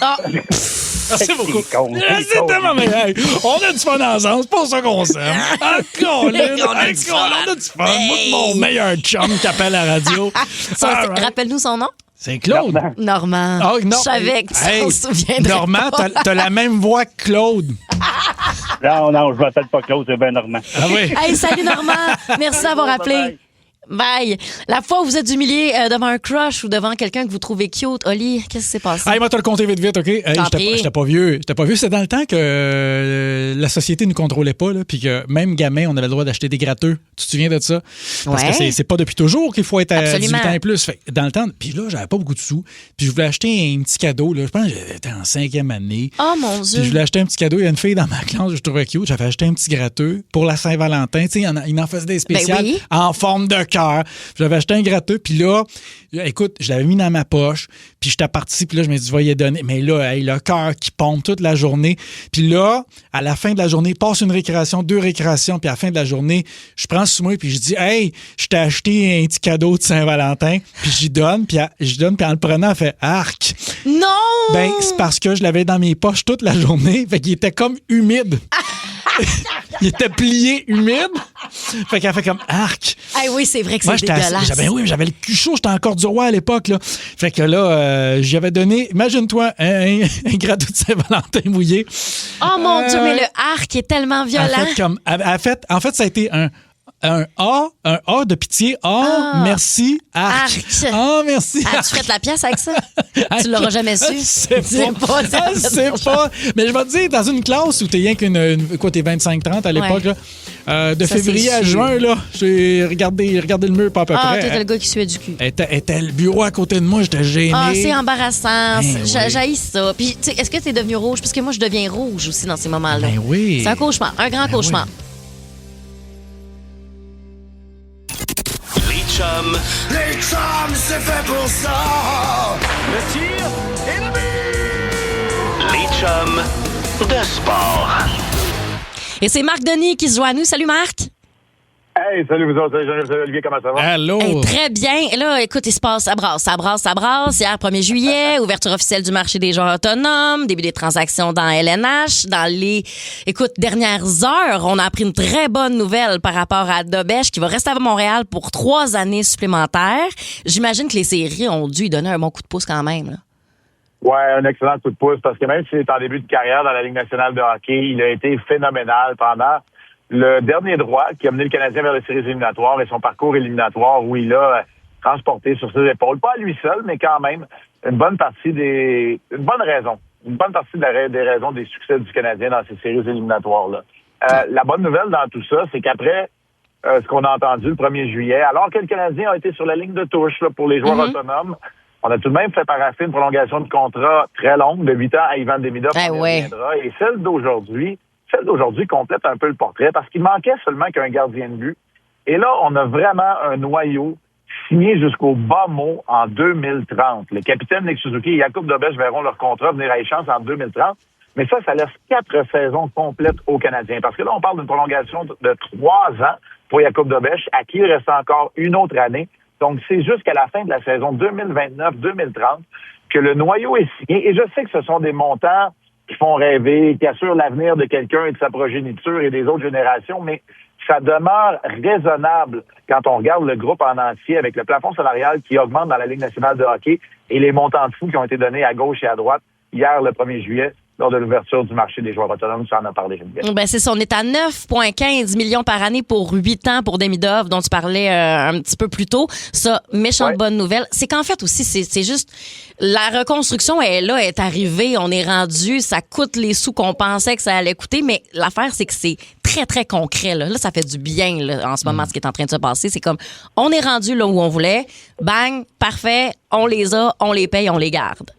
Ah! Merci beaucoup. C'est tellement meilleur. On a du fun ensemble. C'est pour ça qu'on s'aime. On a du fun. Moi, mon meilleur chum qui appelle à la radio. Rappelle-nous son nom. C'est Claude. Normand. Oh, non. Je savais que ça, on se souviendrait. Normand, t'as la même voix que Claude. Non, je m'appelle pas Claude, c'est bien Normand. Ah oui. Hey, salut Normand. Merci d'avoir appelé. Bye. La fois où vous êtes humilié devant un crush ou devant quelqu'un que vous trouvez cute, Oli, qu'est-ce qui s'est passé? Moi, te le compter vite, OK? J'étais pas vieux. C'était dans le temps que la société nous contrôlait pas, là, puis que même gamin, on avait le droit d'acheter des gratteux. Tu te souviens de ça? Parce que c'est pas depuis toujours qu'il faut être à 18 ans et plus. Fait, dans le temps, puis là, j'avais pas beaucoup de sous. Puis je voulais acheter un petit cadeau. Là. Je pense que j'étais en 5e année. Oh mon Dieu! Puis je voulais acheter un petit cadeau. Il y a une fille dans ma classe que je trouvais cute. J'avais acheté un petit gratteux pour la Saint-Valentin. Tu sais, il en faisait des spéciales en forme de cœur. J'avais acheté un gratteux, puis là, écoute, je l'avais mis dans ma poche, puis j'étais parti, puis là, je me suis dit, je vais y donner. Mais là, le cœur qui pompe toute la journée. Puis là, à la fin de la journée, passe une récréation, 2 récréations, puis à la fin de la journée, je prends sous moi, puis je dis, hey, je t'ai acheté un petit cadeau de Saint-Valentin, puis j'y donne, puis en le prenant, elle fait arc. Non! Ben, c'est parce que je l'avais dans mes poches toute la journée, fait qu'il était comme humide. Il était plié, humide. Fait qu'elle fait comme arc. Ah oui, c'est vrai que c'est dégueulasse. J'avais le cul chaud, j'étais encore du roi à l'époque. Là. Fait que là, j'avais donné, imagine-toi, un gratteux de Saint-Valentin mouillé. Oh mon Dieu, mais le arc est tellement violent. En fait, ça a été un A de pitié. Merci, arc. Merci. Tu fais de la pièce avec ça? Tu l'auras jamais su. C'est pas. Mais je vais te dire, dans une classe où t'es rien t'es 25-30 à l'époque, là, de février à juin, là, j'ai regardé le mur pas à peu près. T'étais le gars qui suait du cul. Était le bureau à côté de moi, j'étais gêné. C'est embarrassant. J'haïs ça. Puis, est-ce que t'es devenu rouge? Parce que moi, je deviens rouge aussi dans ces moments-là. Ben oui. C'est un cauchemar, un grand cauchemar. Les chums, c'est fait pour ça. Le tir et le but. Les chums de sport. Et c'est Marc Denis qui se joint à nous. Salut Marc. Hey, salut vous autres, salut Olivier, comment ça va? Allô? Hey, très bien. Et là, écoute, il se passe, ça brasse. Hier, 1er juillet, ouverture officielle du marché des joueurs autonomes, début des transactions dans LNH. Dans les, dernières heures, on a appris une très bonne nouvelle par rapport à Dobèche qui va rester à Montréal pour 3 années supplémentaires. J'imagine que les séries ont dû lui donner un bon coup de pouce quand même, là. Ouais, un excellent coup de pouce parce que même s'il est en début de carrière dans la Ligue nationale de hockey, il a été phénoménal pendant le dernier droit qui a mené le Canadien vers les séries éliminatoires et son parcours éliminatoire où il a transporté sur ses épaules, pas à lui seul, mais quand même, une bonne partie des raisons des succès du Canadien dans ces séries éliminatoires-là. La bonne nouvelle dans tout ça, c'est qu'après ce qu'on a entendu le 1er juillet, alors que le Canadien a été sur la ligne de touche là, pour les joueurs autonomes, on a tout de même fait paraffer une prolongation de contrat très longue de 8 ans à Ivan Demidov. Et celle d'aujourd'hui complète un peu le portrait parce qu'il manquait seulement qu'un gardien de but. Et là, on a vraiment un noyau signé jusqu'au bas mot en 2030. Le capitaine Nick Suzuki et Jakub Dobèche verront leur contrat venir à échéance en 2030. Mais ça laisse 4 saisons complètes aux Canadiens. Parce que là, on parle d'une prolongation de 3 ans pour Jakub Dobèche, à qui il reste encore une autre année. Donc, c'est jusqu'à la fin de la saison 2029-2030 que le noyau est signé. Et je sais que ce sont des montants qui font rêver, qui assurent l'avenir de quelqu'un et de sa progéniture et des autres générations, mais ça demeure raisonnable quand on regarde le groupe en entier avec le plafond salarial qui augmente dans la Ligue nationale de hockey et les montants de fous qui ont été donnés à gauche et à droite. hier, le 1er juillet, lors de l'ouverture du marché des joueurs autonomes. Tu en as parlé, Geneviève. Ben c'est ça, on est à 9,15 millions par année pour 8 ans pour Demidov, dont tu parlais un petit peu plus tôt. Ça, méchante bonne nouvelle. C'est qu'en fait aussi, c'est juste, la reconstruction est là, est arrivée, on est rendu, ça coûte les sous qu'on pensait que ça allait coûter, mais l'affaire, c'est que c'est très, très concret. Là, ça fait du bien là, en ce moment, ce qui est en train de se passer. C'est comme, on est rendu là où on voulait, bang, parfait, on les a, on les paye, on les garde.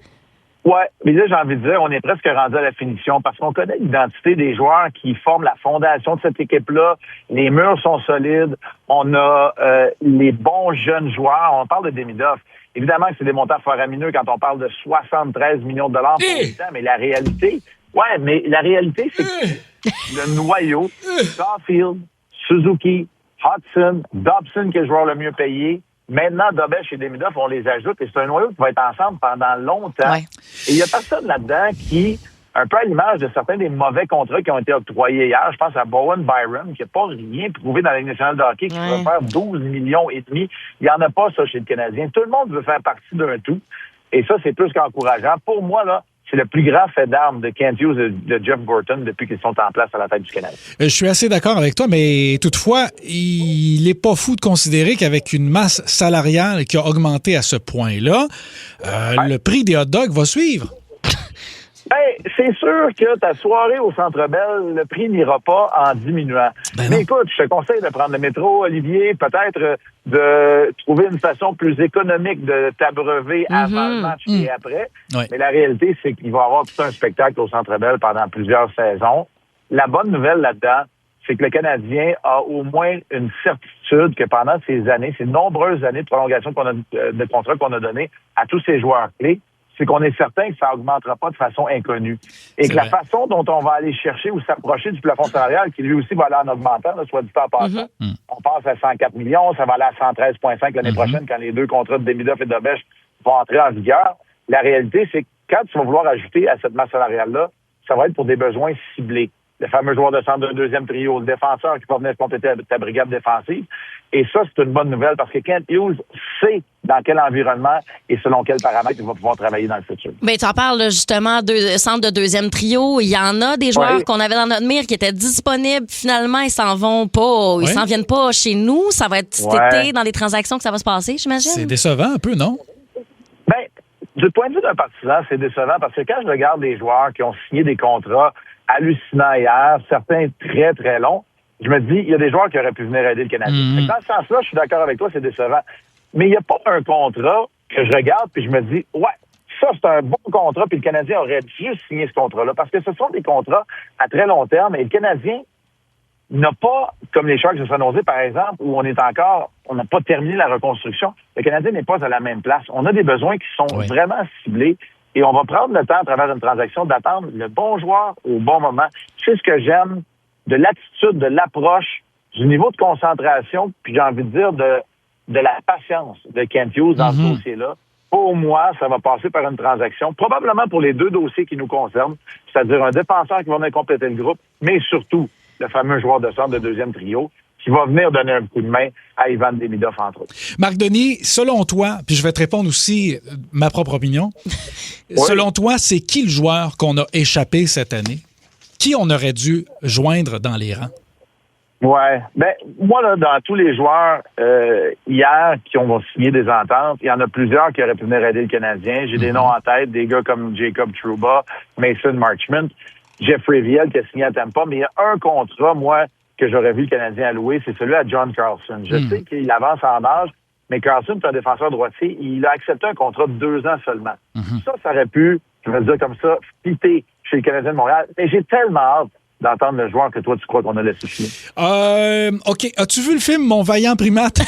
Ouais, mais là, j'ai envie de dire, on est presque rendu à la finition parce qu'on connaît l'identité des joueurs qui forment la fondation de cette équipe-là. Les murs sont solides. On a les bons jeunes joueurs. On parle de Demidov. Évidemment que c'est des montants faramineux quand on parle de 73 millions de dollars pour 8 ans, mais la réalité, c'est que le noyau, Caulfield, Suzuki, Hudson, Dobson, qui est le joueur le mieux payé. Maintenant, Dobech et Demidov, on les ajoute et c'est un noyau qui va être ensemble pendant longtemps. Ouais. Et il n'y a personne là-dedans qui, un peu à l'image de certains des mauvais contrats qui ont été octroyés hier, je pense à Bowen Byram, qui n'a pas rien prouvé dans la Ligue nationale de hockey, qui va faire 12 millions et demi. Il n'y en a pas ça chez le Canadien. Tout le monde veut faire partie d'un tout. Et ça, c'est plus qu'encourageant. Pour moi, là, c'est le plus grand fait d'armes de Kent Hughes et de Jeff Gorton depuis qu'ils sont en place à la tête du Canada. Je suis assez d'accord avec toi, mais toutefois, il n'est pas fou de considérer qu'avec une masse salariale qui a augmenté à ce point-là, le prix des hot dogs va suivre. Ben, c'est sûr que ta soirée au Centre Bell, le prix n'ira pas en diminuant. Mais écoute, je te conseille de prendre le métro, Olivier, peut-être de trouver une façon plus économique de t'abreuver avant le match et après. Ouais. Mais la réalité, c'est qu'il va y avoir tout un spectacle au Centre Bell pendant plusieurs saisons. La bonne nouvelle là-dedans, c'est que le Canadien a au moins une certitude que pendant ces années, ces nombreuses années de prolongation de contrat qu'on a donné à tous ces joueurs clés, c'est qu'on est certain que ça augmentera pas de façon inconnue. Et que la façon dont on va aller chercher ou s'approcher du plafond salarial, qui lui aussi va aller en augmentant, là, soit dit en passant, on passe à 104 millions, ça va aller à 113,5 l'année prochaine quand les deux contrats de Demidov et de Dobech vont entrer en vigueur. La réalité, c'est que quand tu vas vouloir ajouter à cette masse salariale-là, ça va être pour des besoins ciblés. Le fameux joueur de centre d'un deuxième trio, le défenseur qui va venir compléter ta brigade défensive. Et ça, c'est une bonne nouvelle parce que Kent Hughes sait dans quel environnement et selon quels paramètres il va pouvoir travailler dans le futur. Bien, tu en parles justement de centre de deuxième trio. Il y en a des joueurs qu'on avait dans notre mire qui étaient disponibles. Finalement, ils s'en vont pas. Ils s'en viennent pas chez nous. Ça va être cet été dans des transactions que ça va se passer, j'imagine. C'est décevant un peu, non? Bien, du point de vue d'un partisan, c'est décevant parce que quand je regarde les joueurs qui ont signé des contrats hallucinants hier, certains très, très longs, je me dis, il y a des joueurs qui auraient pu venir aider le Canadien. Dans ce sens-là, je suis d'accord avec toi, c'est décevant. Mais il n'y a pas un contrat que je regarde puis je me dis, ça, c'est un bon contrat puis le Canadien aurait juste signé ce contrat-là. Parce que ce sont des contrats à très long terme et le Canadien n'a pas, comme les Sharks de San Jose, par exemple, où on n'a pas terminé la reconstruction. Le Canadien n'est pas à la même place. On a des besoins qui sont vraiment ciblés. Et on va prendre le temps, à travers une transaction, d'attendre le bon joueur au bon moment. C'est ce que j'aime de l'attitude, de l'approche, du niveau de concentration, puis j'ai envie de dire de la patience de Kent Hughes dans ce dossier-là. Pour moi, ça va passer par une transaction, probablement pour les deux dossiers qui nous concernent, c'est-à-dire un défenseur qui va venir compléter le groupe, mais surtout le fameux joueur de centre de deuxième trio, qui va venir donner un coup de main à Ivan Demidov, entre autres. Marc Denis, selon toi, puis je vais te répondre aussi ma propre opinion, selon toi, c'est qui le joueur qu'on a échappé cette année? Qui on aurait dû joindre dans les rangs? Ouais. Ben, moi, là, dans tous les joueurs hier qui ont signé des ententes, il y en a plusieurs qui auraient pu venir aider le Canadien. J'ai des noms en tête, des gars comme Jacob Trouba, Mason Marchment, Jeffrey Viel qui a signé à Tampa, mais il y a un contrat, moi, que j'aurais vu le Canadien allouer, c'est celui à John Carlson. Je sais qu'il avance en âge, mais Carlson est un défenseur droitier. Il a accepté un contrat de 2 ans seulement. Ça aurait pu, je vais le dire comme ça, fitter chez le Canadien de Montréal. Mais j'ai tellement hâte d'entendre le joueur que toi, tu crois qu'on a laissé filer. OK. As-tu vu le film Mon vaillant primate?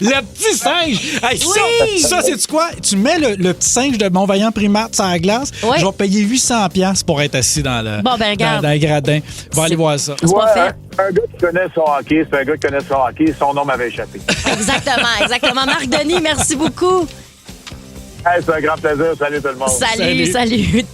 Le petit singe! Hey, ça c'est-tu quoi? Tu mets le petit singe de Mon vaillant primate sur la glace, je vais payer 800$ pour être assis dans le gradin. Va aller voir ça. C'est pas fait. Un gars qui connaît son hockey, c'est un gars qui connaît son hockey. Son nom m'avait échappé. Exactement. Marc Denis, merci beaucoup. Hey, c'est un grand plaisir. Salut tout le monde. Salut.